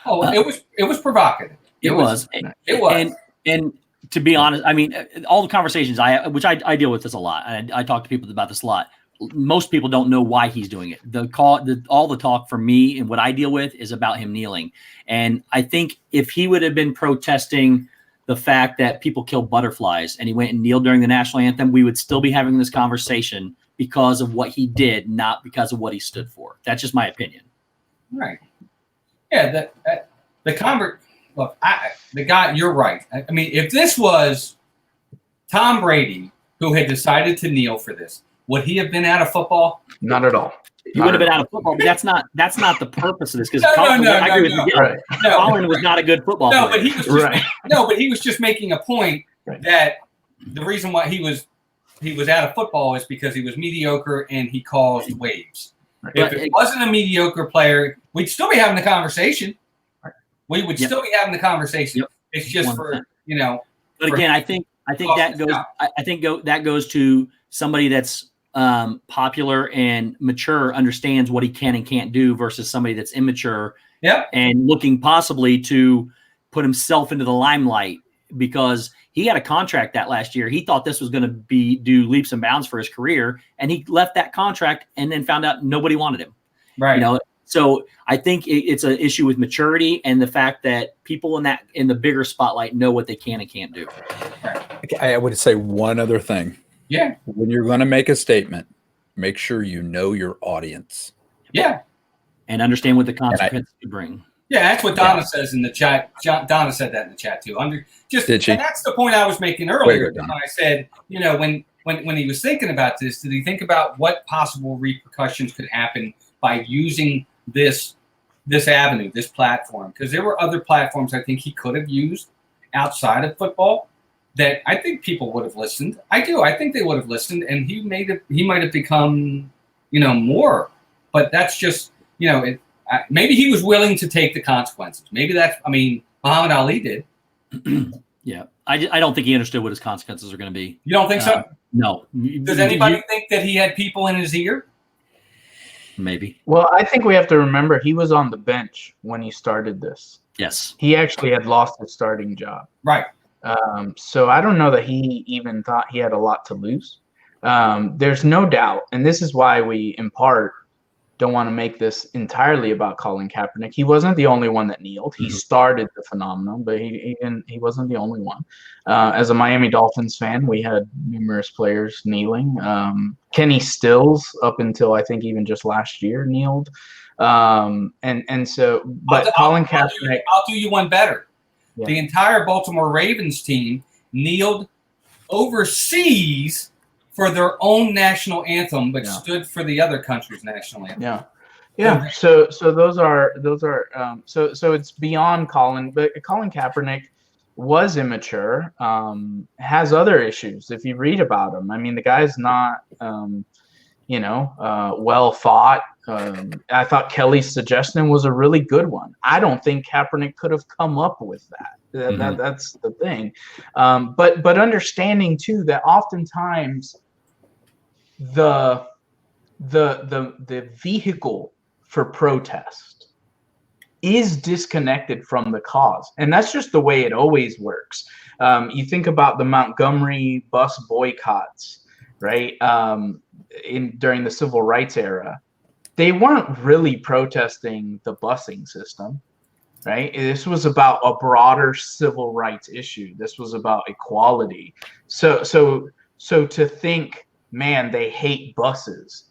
Oh, it was provocative. It was. And to be honest, I mean, all the conversations which I deal with this a lot. I talk to people about this a lot. Most people don't know why he's doing it. All the talk for me and what I deal with is about him kneeling. And I think if he would have been protesting the fact that people kill butterflies and he went and kneeled during the national anthem, we would still be having this conversation because of what he did, not because of what he stood for. That's just my opinion. Right. Yeah. The guy, you're right. I mean, if this was Tom Brady who had decided to kneel for this, would he have been out of football? Not at all. He would have been out of football, but that's not the purpose of this. Because Colin was not a good football player. But he was just he was just making a point that the reason why he was out of football is because he was mediocre and he caused waves. Right. If it wasn't a mediocre player, we'd still be having the conversation. Right. We would still be having the conversation. Yep. It's just 100%. For. But again, I think that goes. I think that goes to somebody that's popular and mature, understands what he can and can't do, versus somebody that's immature and looking possibly to put himself into the limelight because he had a contract that last year. He thought this was going to do leaps and bounds for his career, and he left that contract and then found out nobody wanted him. Right. So I think it's an issue with maturity and the fact that people in the bigger spotlight know what they can and can't do. I would say one other thing. Yeah. When you're going to make a statement, make sure you know your audience. Yeah. And understand what the consequences could bring. Yeah, that's what Donna says in the chat. Donna said that in the chat too. Did she? And that's the point I was making earlier when I said, when he was thinking about this, did he think about what possible repercussions could happen by using this avenue, this platform? Because there were other platforms I think he could have used outside of football that I think people would have listened. I do. I think they would have listened, and he might have become, more. But that's just, maybe he was willing to take the consequences. Maybe Muhammad Ali did. Yeah. I don't think he understood what his consequences are going to be. You don't think so? No. Does anybody think that he had people in his ear? Maybe. Well, I think we have to remember he was on the bench when he started this. Yes. He actually had lost his starting job. Right. So I don't know that he even thought he had a lot to lose. there's no doubt, and this is why we, in part, don't want to make this entirely about Colin Kaepernick. He wasn't the only one that kneeled. He started the phenomenon, but he wasn't the only one. As a Miami Dolphins fan, we had numerous players kneeling. Kenny Stills, up until I think even just last year, kneeled. Colin Kaepernick. I'll do you one better. Yeah. The entire Baltimore Ravens team kneeled overseas for their own national anthem, but stood for the other country's national anthem. Yeah. So those are so it's beyond Colin, but Colin Kaepernick was immature, has other issues. If you read about him, I mean, the guy's not, well thought. I thought Kelly's suggestion was a really good one. I don't think Kaepernick could have come up with that. That's the thing. But understanding too that oftentimes the vehicle for protest is disconnected from the cause, and that's just the way it always works. You think about the Montgomery bus boycotts, right? During the civil rights era, they weren't really protesting the busing system, right? This was about a broader civil rights issue. This was about equality. So to think, man, they hate buses,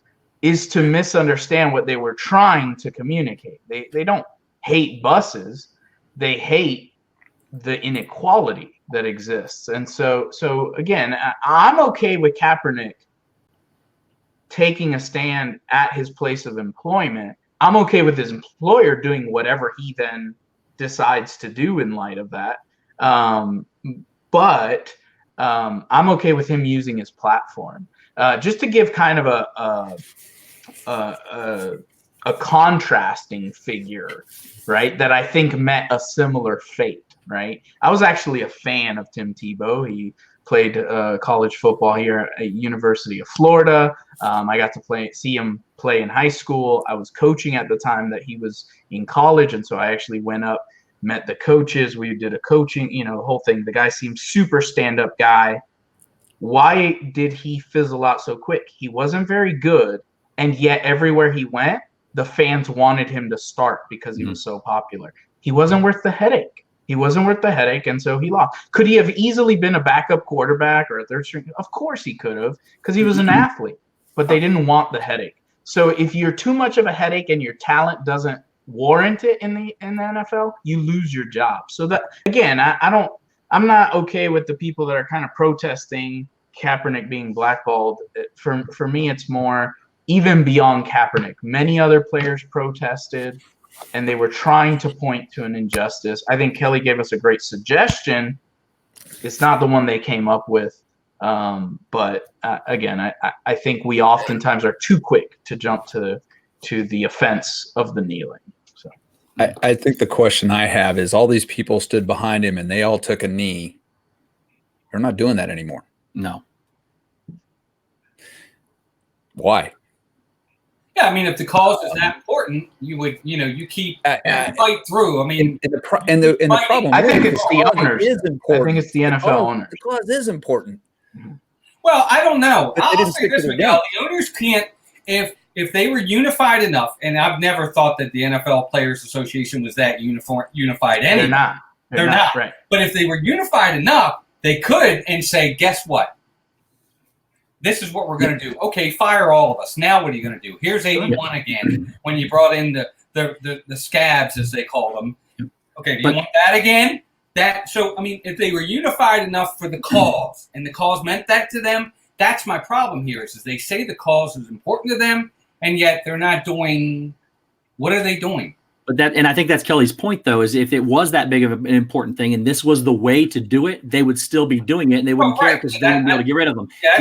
is to misunderstand what they were trying to communicate. They don't hate buses. They hate the inequality that exists. And so again, I'm okay with Kaepernick taking a stand at his place of employment. I'm okay with his employer doing whatever he then decides to do in light of that. But I'm okay with him using his platform. Just to give kind of a contrasting figure, right, that I think met a similar fate, right? I was actually a fan of Tim Tebow. He played college football here at University of Florida. I got to see him play in high school. I was coaching at the time that he was in college, and so I actually went up, met the coaches. We did a coaching, the whole thing. The guy seemed super stand-up guy. Why did he fizzle out so quick? He wasn't very good, and yet everywhere he went, the fans wanted him to start because he was so popular. He wasn't worth the headache. And so he lost. Could he have easily been a backup quarterback or a third string? Of course he could have, because he was an athlete, but they didn't want the headache. So if you're too much of a headache and your talent doesn't warrant it in the NFL, you lose your job. So that, again, I'm not okay with the people that are kind of protesting Kaepernick being blackballed. For me, it's more even beyond Kaepernick. Many other players protested, and they were trying to point to an injustice. I think Kelly gave us a great suggestion. It's not the one they came up with. But again, I think we oftentimes are too quick to jump to the offense of the kneeling. So I think the question I have is, all these people stood behind him and they all took a knee. They're not doing that anymore. No. Why? Yeah, I mean, if the cause is that important, you would, you keep fight through. I mean, and the problem, I think it's the owners. Is important. I think it's the NFL owners. The cause is important. Well, I don't know. I'll say this, to Miguel. The owners can't, if they were unified enough, and I've never thought that the NFL Players Association was that unified anyway. They're not. They're not. Right. But if they were unified enough, they could and say, guess what? This is what we're going to do. Okay, fire all of us. Now what are you going to do? Here's 81 again when you brought in the scabs, as they call them. Okay, do you want that again? So, I mean, if they were unified enough for the cause, and the cause meant that to them, that's my problem here, is they say the cause is important to them, and yet they're not doing – what are they doing? But I think that's Kelly's point, though, is if it was that big of an important thing and this was the way to do it, they would still be doing it, and they wouldn't care because they wouldn't be able to get rid of them. Yeah,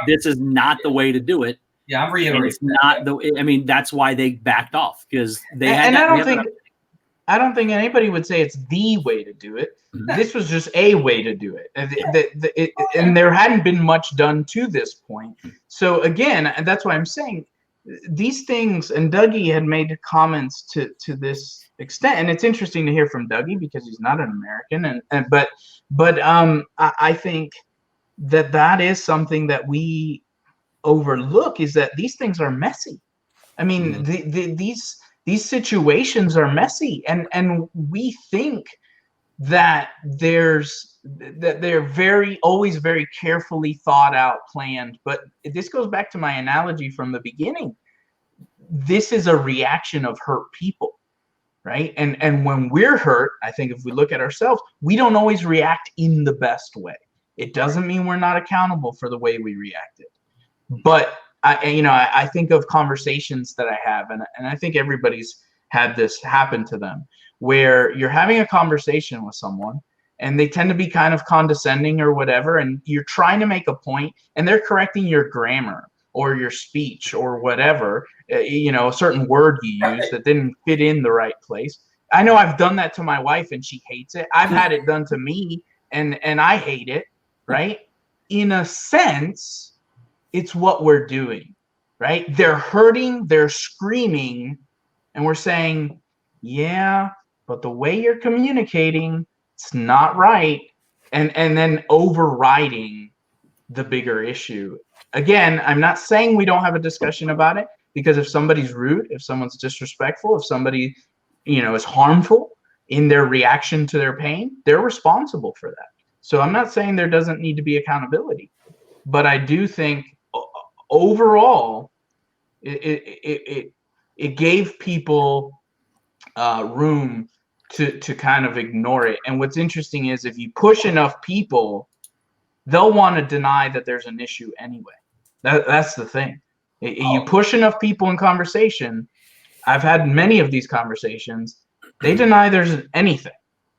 this is not the way to do it. Yeah, I'm reiterating. It's not that's why they backed off, because they had. And I don't think anybody would say it's the way to do it. Mm-hmm. This was just a way to do it. And there hadn't been much done to this point. So again, that's why I'm saying these things, and Dougie had made comments to this extent, and it's interesting to hear from Dougie because he's not an American, but I think that is something that we overlook is that these things are messy. I mean, these situations are messy, and we think that they're always very carefully thought out, planned. But this goes back to my analogy from the beginning. This is a reaction of hurt people, right? And when we're hurt, I think if we look at ourselves, we don't always react in the best way. It doesn't mean we're not accountable for the way we reacted. But I think of conversations that I have, and I think everybody's had this happen to them, where you're having a conversation with someone and they tend to be kind of condescending or whatever, and you're trying to make a point and they're correcting your grammar or your speech or whatever, a certain word you use that didn't fit in the right place. I know I've done that to my wife and she hates it. I've had it done to me and I hate it, right? In a sense, it's what we're doing, right? They're hurting, they're screaming, and we're saying, yeah, but the way you're communicating, it's not right. And then overriding the bigger issue. Again, I'm not saying we don't have a discussion about it, because if somebody's rude, if someone's disrespectful, if somebody, is harmful in their reaction to their pain, they're responsible for that. So I'm not saying there doesn't need to be accountability, but I do think overall, it gave people room to kind of ignore it. And what's interesting is if you push enough people, they'll want to deny that there's an issue anyway. That's the thing. You push enough people in conversation. I've had many of these conversations. They deny there's anything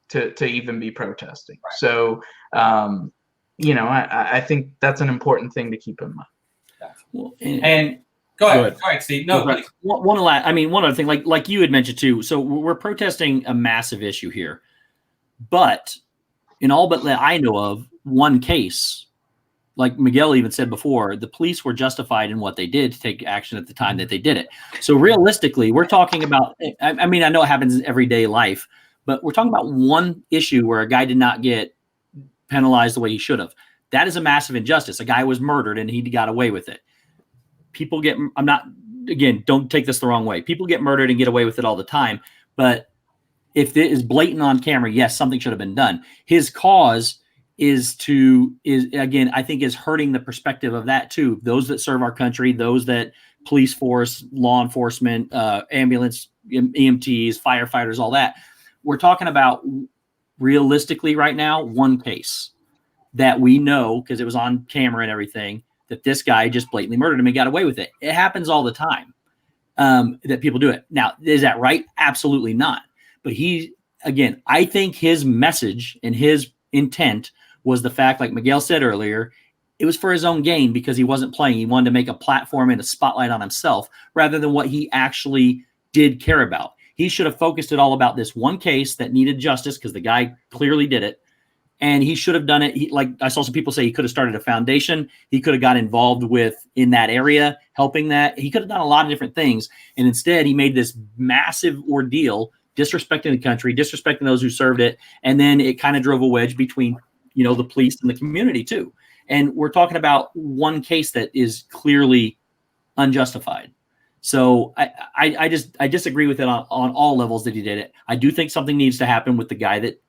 to even be protesting. Right. So, I think that's an important thing to keep in mind. Well, and go ahead. All right, Steve. No, please. One other thing, like you had mentioned too. So we're protesting a massive issue here, but in all but that I know of, one case, like Miguel even said before, the police were justified in what they did to take action at the time that they did it. So realistically, we're talking about, I mean, I know it happens in everyday life, but we're talking about one issue where a guy did not get penalized the way he should have. That is a massive injustice. A guy was murdered and he got away with it. People get, don't take this the wrong way. People get murdered and get away with it all the time. But if it is blatant on camera, yes, something should have been done. His cause is I think is hurting the perspective of that too. Those that serve our country, those that police force, law enforcement, ambulance, EMTs, firefighters, all that. We're talking about realistically right now, one case that we know, because it was on camera and everything, that this guy just blatantly murdered him and got away with it. It happens all the time that people do it. Now, is that right? Absolutely not. But I think his message and his intent was the fact, like Miguel said earlier, it was for his own gain because he wasn't playing. He wanted to make a platform and a spotlight on himself rather than what he actually did care about. He should have focused it all about this one case that needed justice because the guy clearly did it. And he should have done it. Like I saw some people say he could have started a foundation. He could have got involved in that area, helping that. He could have done a lot of different things. And instead he made this massive ordeal, disrespecting the country, disrespecting those who served it. And then it kind of drove a wedge between, the police and the community too. And we're talking about one case that is clearly unjustified. So I disagree with it on all levels that he did it. I do think something needs to happen with the guy I can't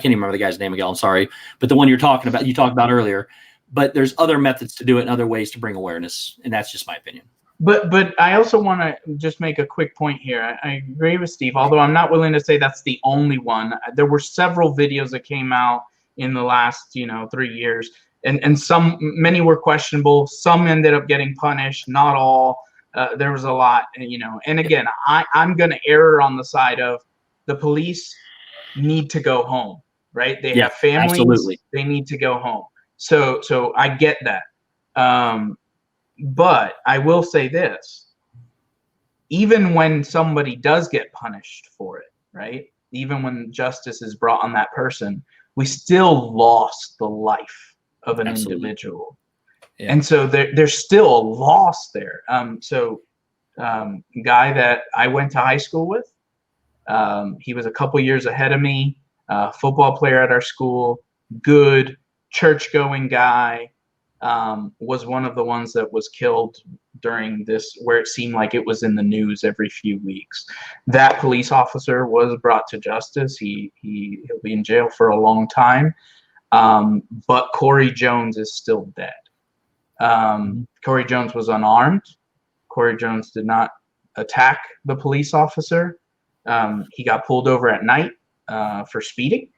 even remember the guy's name again. I'm sorry, but the one you talked about earlier. But there's other methods to do it and other ways to bring awareness, and that's just my opinion. But I also want to just make a quick point here. I agree with Steve, although I'm not willing to say that's the only one. There were several videos that came out in the last 3 years, and many were questionable. Some ended up getting punished, not all. There was a lot, and again, I'm going to err on the side of the police need to go home, right? They have families, absolutely. They need to go home. So I get that. But I will say this, even when somebody does get punished for it, right? Even when justice is brought on that person, we still lost the life of an individual. Yeah. And so there's still a loss there. Guy that I went to high school with, he was a couple years ahead of me, football player at our school, good church-going guy, was one of the ones that was killed during this, where it seemed like it was in the news every few weeks. That police officer was brought to justice. He'll be in jail for a long time. But Corey Jones is still dead. Corey Jones was unarmed. Corey Jones did not attack the police officer. He got pulled over at night for speeding,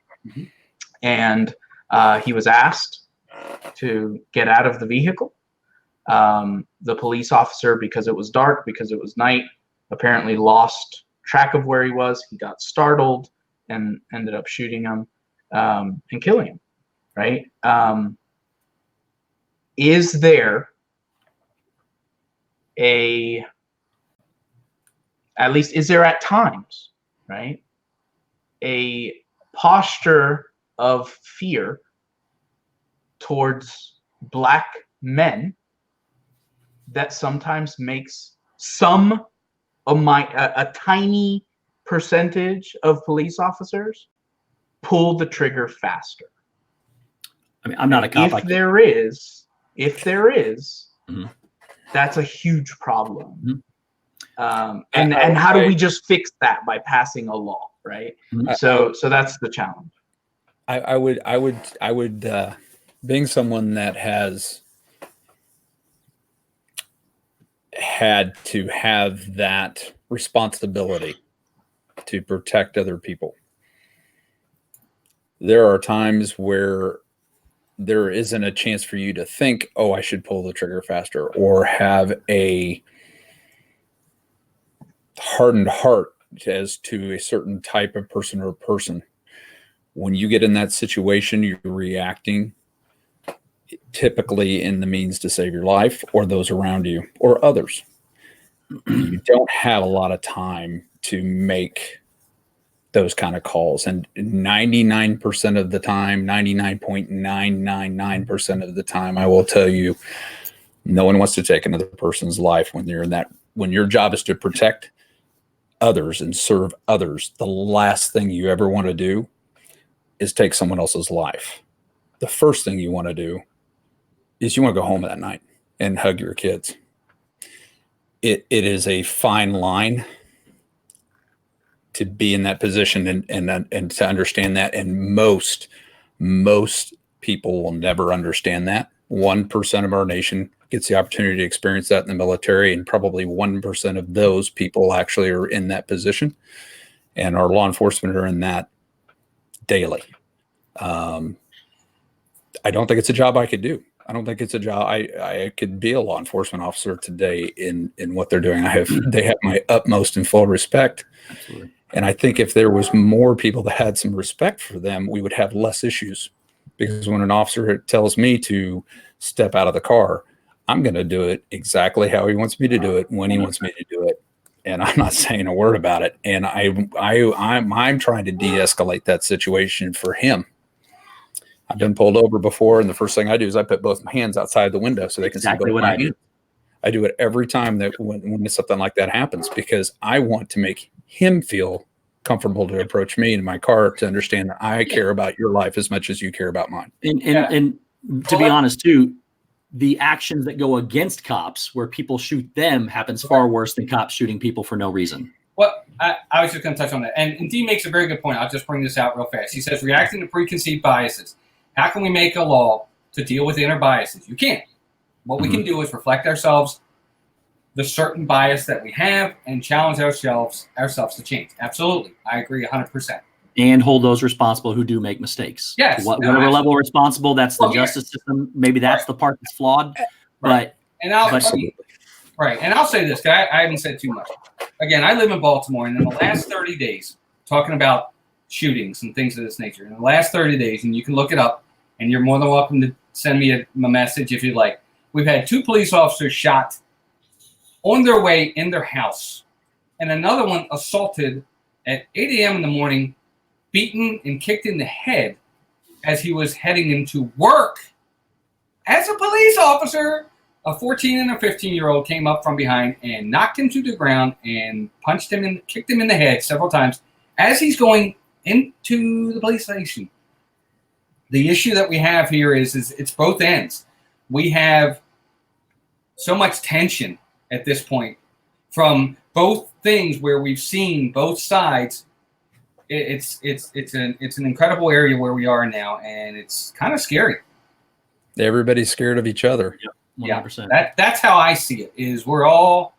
and he was asked to get out of the vehicle. The police officer, because it was dark, because it was night, apparently lost track of where he was. He got startled and ended up shooting him and killing him. Right? Is there at times, right, a posture of fear towards Black men that sometimes makes a tiny percentage of police officers pull the trigger faster? I mean, I'm not a cop. If there is, that's a huge problem. And how do we just fix that by passing a law, right? So that's the challenge. I would being someone that has had to have that responsibility to protect other people. There are times where there isn't a chance for you to think, oh, I should pull the trigger faster, or have a hardened heart as to a certain type of person or person. When you get in that situation, you're reacting typically in the means to save your life or those around you or others. You don't have a lot of time to make those kind of calls. And 99% of the time, 99.999% of the time, I will tell you, no one wants to take another person's life when your job is to protect others and serve others. The last thing you ever want to do is take someone else's life. The first thing you want to do is you want to go home that night and hug your kids. It is a fine line to be in that position and to understand that. And most people will never understand that. 1% of our nation gets the opportunity to experience that in the military, and probably 1% of those people actually are in that position, and our law enforcement are in that daily. I don't think it's a job I could do. I don't think it's a job I could be a law enforcement officer today in what they're doing. They have my utmost and full respect. Absolutely. And I think if there was more people that had some respect for them, we would have less issues. Because when an officer tells me to step out of the car, I'm going to do it exactly how he wants me to do it, when he wants me to do it. And I'm not saying a word about it. And I'm trying to de-escalate that situation for him. I've been pulled over before, and the first thing I do is I put both my hands outside the window so they can see both my hands. I do it every time that when something like that happens, because I want to make him feel comfortable to approach me in my car, to understand that I care about your life as much as you care about mine. And to be honest too, the actions that go against cops, where people shoot them, happens far worse than cops shooting people for no reason. Well, I was just going to touch on that. And Dee makes a very good point. I'll just bring this out real fast. He says, reacting to preconceived biases. How can we make a law to deal with inner biases? You can't. What we can do is reflect ourselves, the certain bias that we have, and challenge ourselves to change. Absolutely. I agree 100%. And hold those responsible who do make mistakes. Yes. Whatever level responsible, that's the justice system. Maybe that's the part that's flawed. Right. And I'll say this, because I haven't said too much. Again, I live in Baltimore, and in the last 30 days, talking about shootings and things of this nature, in the last 30 days, and you can look it up, and you're more than welcome to send me a message if you'd like. We've had 2 police officers shot on their way in their house, and another one assaulted at 8 a.m. in the morning, beaten and kicked in the head as he was heading into work. As a police officer, a 14 and a 15-year-old came up from behind and knocked him to the ground and punched him and kicked him in the head several times as he's going into the police station. The issue that we have here is it's both ends. we have so much tension at this point from both things where we've seen both sides. It's an incredible area where we are now, and it's kind of scary. Everybody's scared of each other. Yep, 100%. Yeah, that's how I see it. Is we're all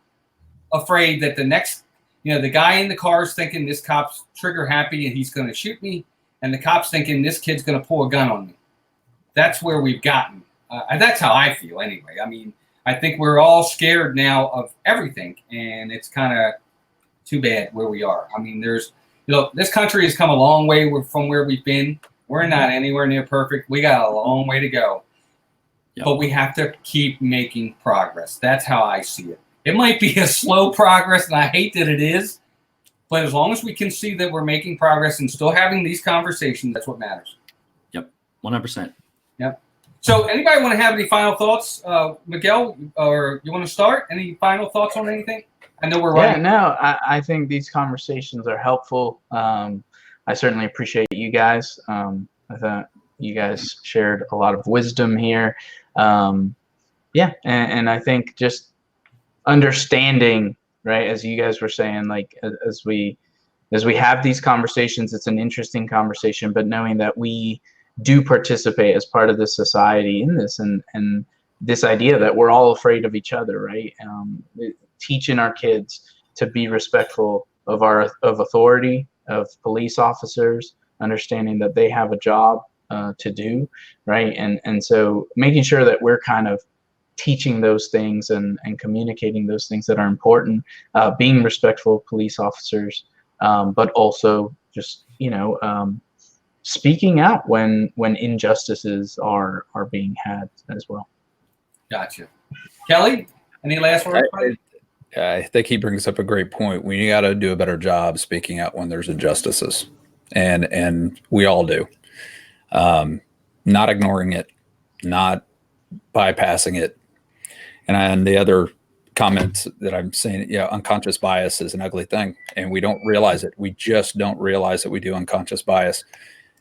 afraid that the next, the guy in the car is thinking this cop's trigger happy and he's going to shoot me, and the cop's thinking this kid's going to pull a gun on me. That's where we've gotten. That's how I feel anyway. I mean, I think we're all scared now of everything, and it's kind of too bad where we are. I mean, this country has come a long way from where we've been. We're not anywhere near perfect. We got a long way to go. Yep. But we have to keep making progress. That's how I see it. It might be a slow progress, and I hate that it is. But as long as we can see that we're making progress and still having these conversations, that's what matters. Yep, 100%. Yep. So anybody want to have any final thoughts? Miguel, or you want to start? Any final thoughts on anything? I know we're running. Yeah, no, I think these conversations are helpful. I certainly appreciate you guys. I thought you guys shared a lot of wisdom here. And I think just understanding, right, as you guys were saying, like as we have these conversations, it's an interesting conversation, but knowing that we do participate as part of this society in this, and this idea that we're all afraid of each other, right? Teaching our kids to be respectful of authority, of police officers, understanding that they have a job to do, right? And so making sure that we're kind of teaching those things and communicating those things that are important, being respectful of police officers, but also just, speaking out when injustices are being had as well. Gotcha. Kelly, any last words? I think he brings up a great point. We got to do a better job speaking out when there's injustices, and we all do. Not ignoring it, not bypassing it. And the other comments that I'm saying, unconscious bias is an ugly thing, and we don't realize it. We just don't realize that we do unconscious bias,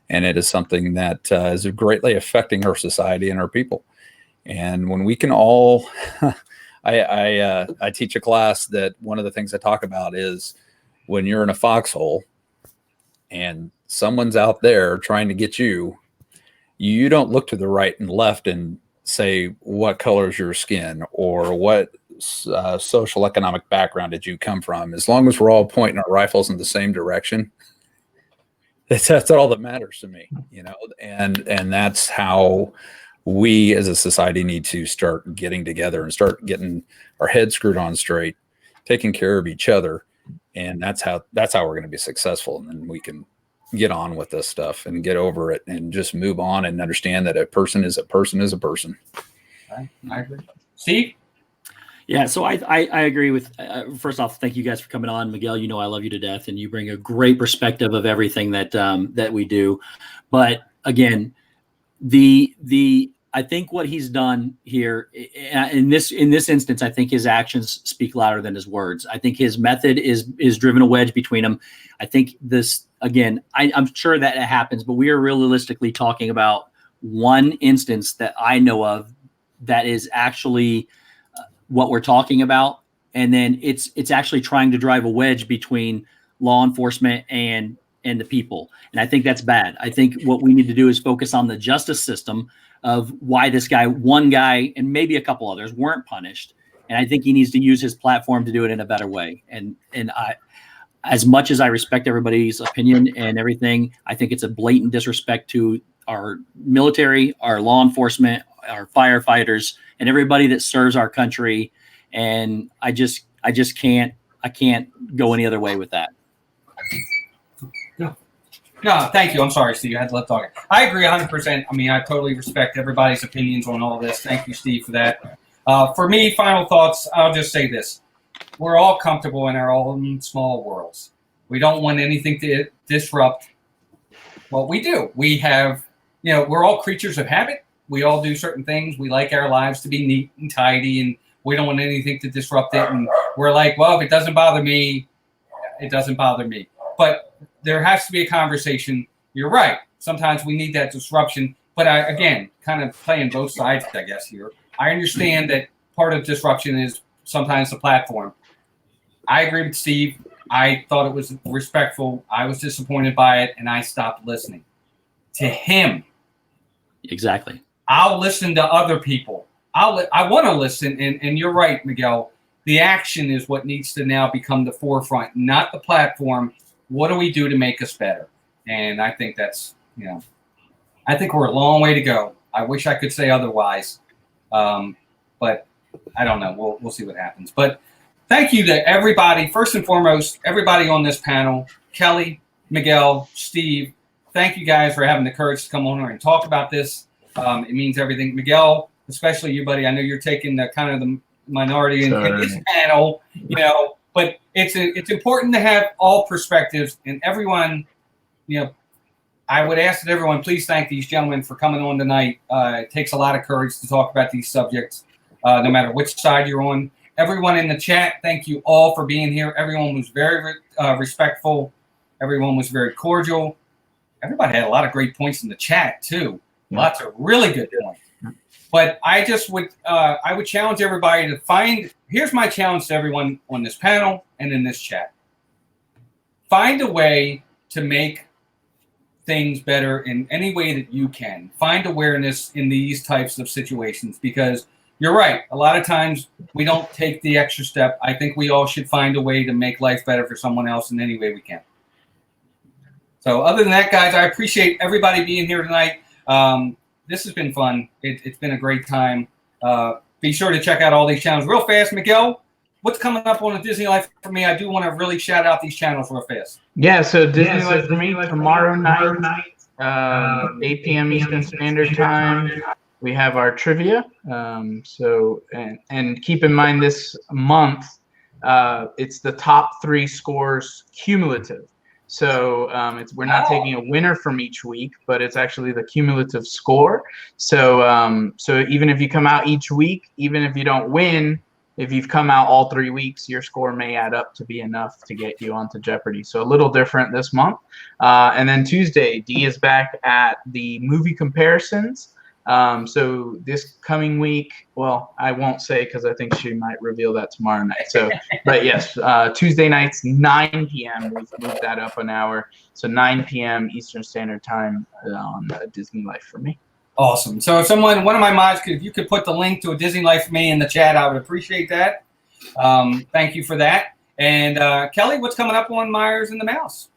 and it is something that is greatly affecting our society and our people. And when we can all, I teach a class that one of the things I talk about is when you're in a foxhole and someone's out there trying to get you, you don't look to the right and left and say, what color is your skin or what social economic background did you come from? As long as we're all pointing our rifles in the same direction, that's all that matters to me, and that's how we as a society need to start getting together and start getting our heads screwed on straight, taking care of each other. And that's how we're going to be successful. And then we can get on with this stuff and get over it and just move on and understand that a person is a person is a person. I agree. Steve? Yeah, so I agree with, first off, thank you guys for coming on. Miguel, I love you to death, and you bring a great perspective of everything that we do. But again, I think what he's done here in this instance, I think his actions speak louder than his words. I think his method is driven a wedge between them. I think this, again, I'm sure that it happens, but we are realistically talking about one instance that I know of that is actually what we're talking about. And then it's actually trying to drive a wedge between law enforcement and the people. And I think that's bad. I think what we need to do is focus on the justice system of why this one guy, and maybe a couple others weren't punished. And I think he needs to use his platform to do it in a better way. And I, as much as I respect everybody's opinion and everything, I think it's a blatant disrespect to our military, our law enforcement, our firefighters, and everybody that serves our country. And I can't go any other way with that. No, thank you. I'm sorry, Steve. I had to let talk. I agree 100%. I mean, I totally respect everybody's opinions on all this. Thank you, Steve, for that. For me, final thoughts, I'll just say this. We're all comfortable in our own small worlds. We don't want anything to disrupt what we do. We have, we're all creatures of habit. We all do certain things. We like our lives to be neat and tidy, and we don't want anything to disrupt it. And we're like, well, if it doesn't bother me, it doesn't bother me. But there has to be a conversation. You're right. Sometimes we need that disruption, but again, kind of playing both sides, I guess, here. I understand that part of disruption is sometimes the platform. I agree with Steve. I thought it was respectful. I was disappointed by it, and I stopped listening to him. Exactly. I'll listen to other people. I want to listen, and you're right, Miguel. The action is what needs to now become the forefront, not the platform. What do we do to make us better? And I think that's, I think we're a long way to go. I wish I could say otherwise, but I don't know. We'll see what happens. But thank you to everybody. First and foremost, everybody on this panel, Kelly, Miguel, Steve. Thank you guys for having the courage to come on here and talk about this. It means everything. Miguel, especially you, buddy. I know you're taking the kind of the minority in this panel, but it's important to have all perspectives and everyone, I would ask that everyone please thank these gentlemen for coming on tonight. It takes a lot of courage to talk about these subjects, no matter which side you're on. Everyone in the chat, thank you all for being here. Everyone was very respectful. Everyone was very cordial. Everybody had a lot of great points in the chat too. Lots of really good points. But I just would I would challenge everybody to find. Here's my challenge to everyone on this panel and in this chat. Find a way to make things better in any way that you can. Find awareness in these types of situations, because you're right. A lot of times we don't take the extra step. I think we all should find a way to make life better for someone else in any way we can. So other than that, guys, I appreciate everybody being here tonight. This has been fun. It's been a great time. Be sure to check out all these channels. Real fast, Miguel, what's coming up on the Disney Life for me? I do want to really shout out these channels real fast. Yeah, so Disney Life for me tomorrow night, 8 p.m. Eastern Standard Time. We have our trivia. And keep in mind this month, it's the top 3 scores cumulative. So we're not taking a winner from each week, but it's actually the cumulative score. So so even if you come out each week, even if you don't win, if you've come out all 3 weeks, your score may add up to be enough to get you onto Jeopardy. So a little different this month. And then Tuesday, Dee is back at the movie comparisons. So this coming week, well, I won't say because I think she might reveal that tomorrow night. So, but yes, Tuesday nights, 9 p.m. We've moved that up an hour. So 9 p.m. Eastern Standard Time on Disney Life for me. Awesome. So if one of my mods, if you could put the link to a Disney Life for me in the chat, I would appreciate that. Thank you for that. And Kelly, what's coming up on Myers and the Mouse?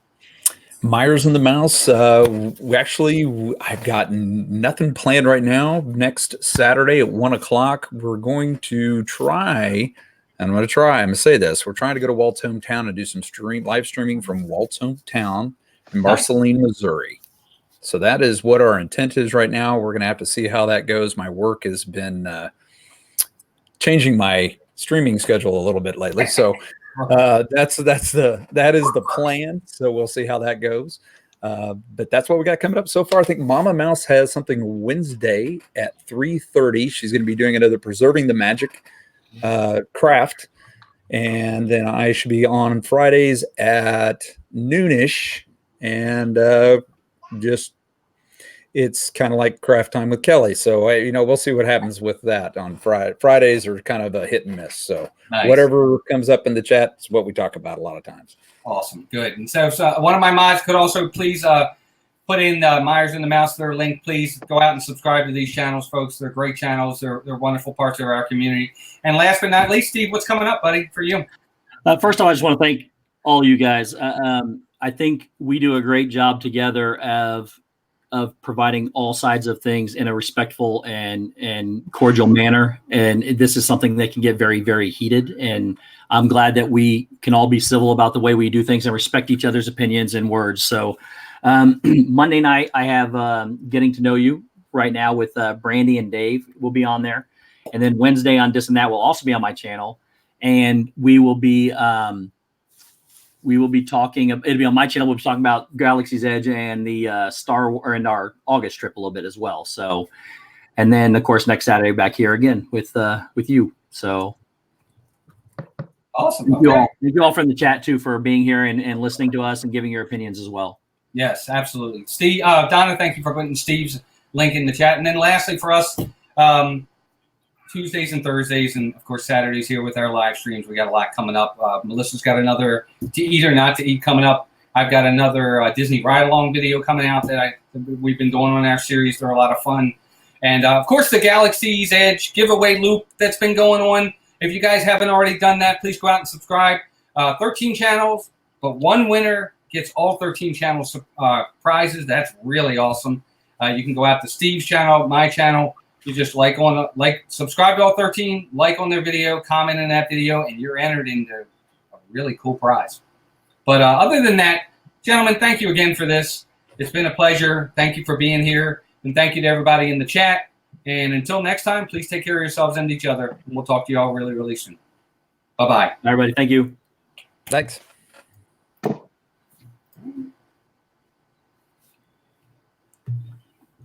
Myers and the Mouse. I've got nothing planned right now. Next Saturday at 1:00, we're going to try. I'm going to say this. We're trying to go to Walt's hometown and do some live streaming from Walt's hometown in Marceline, Missouri. So that is what our intent is right now. We're going to have to see how that goes. My work has been changing my streaming schedule a little bit lately. So that is the plan. So we'll see how that goes. But that's what we got coming up so far. I think Mama Mouse has something Wednesday at 3:30. She's going to be doing another Preserving the Magic craft. And then I should be on Fridays at noonish. And it's kind of like craft time with Kelly. So we'll see what happens with that on Friday. Fridays are kind of a hit and miss. So Whatever comes up in the chat is what we talk about a lot of times. Awesome. Good. And so one of my mods could also please put in Myers and the Mouse, their link. Please go out and subscribe to these channels, folks. They're great channels. They're wonderful parts of our community. And last but not least, Steve, what's coming up, buddy, for you? First of all, I just want to thank all you guys. I think we do a great job together of providing all sides of things in a respectful and cordial manner. And this is something that can get very, very heated. And I'm glad that we can all be civil about the way we do things and respect each other's opinions and words. So Monday night, I have Getting to Know You right now with Brandy and Dave will be on there. And then Wednesday on This and That will also be on my channel. And we will be talking. It'll be on my channel. We'll be talking about Galaxy's Edge and the and our August trip a little bit as well. So, and then of course next Saturday back here again with you. So, awesome. Thank you all from the chat too for being here and listening to us and giving your opinions as well. Yes, absolutely. Steve, Donna, thank you for putting Steve's link in the chat. And then lastly for us, Tuesdays and Thursdays, and of course Saturdays here with our live streams. We got a lot coming up. Melissa's got another To Eat or Not to Eat coming up. I've got another Disney ride-along video coming out that we've been doing on our series. They're a lot of fun. And, of course, the Galaxy's Edge giveaway loop that's been going on. If you guys haven't already done that, please go out and subscribe. 13 channels, but one winner gets all 13 channels prizes. That's really awesome. You can go out to Steve's channel, my channel. You just subscribe to all 13, like on their video, comment in that video, and you're entered into a really cool prize. But other than that, gentlemen, thank you again for this. It's been a pleasure. Thank you for being here, and thank you to everybody in the chat. And until next time, please take care of yourselves and each other, and we'll talk to you all really, really soon. Bye-bye. Everybody, thank you. Thanks.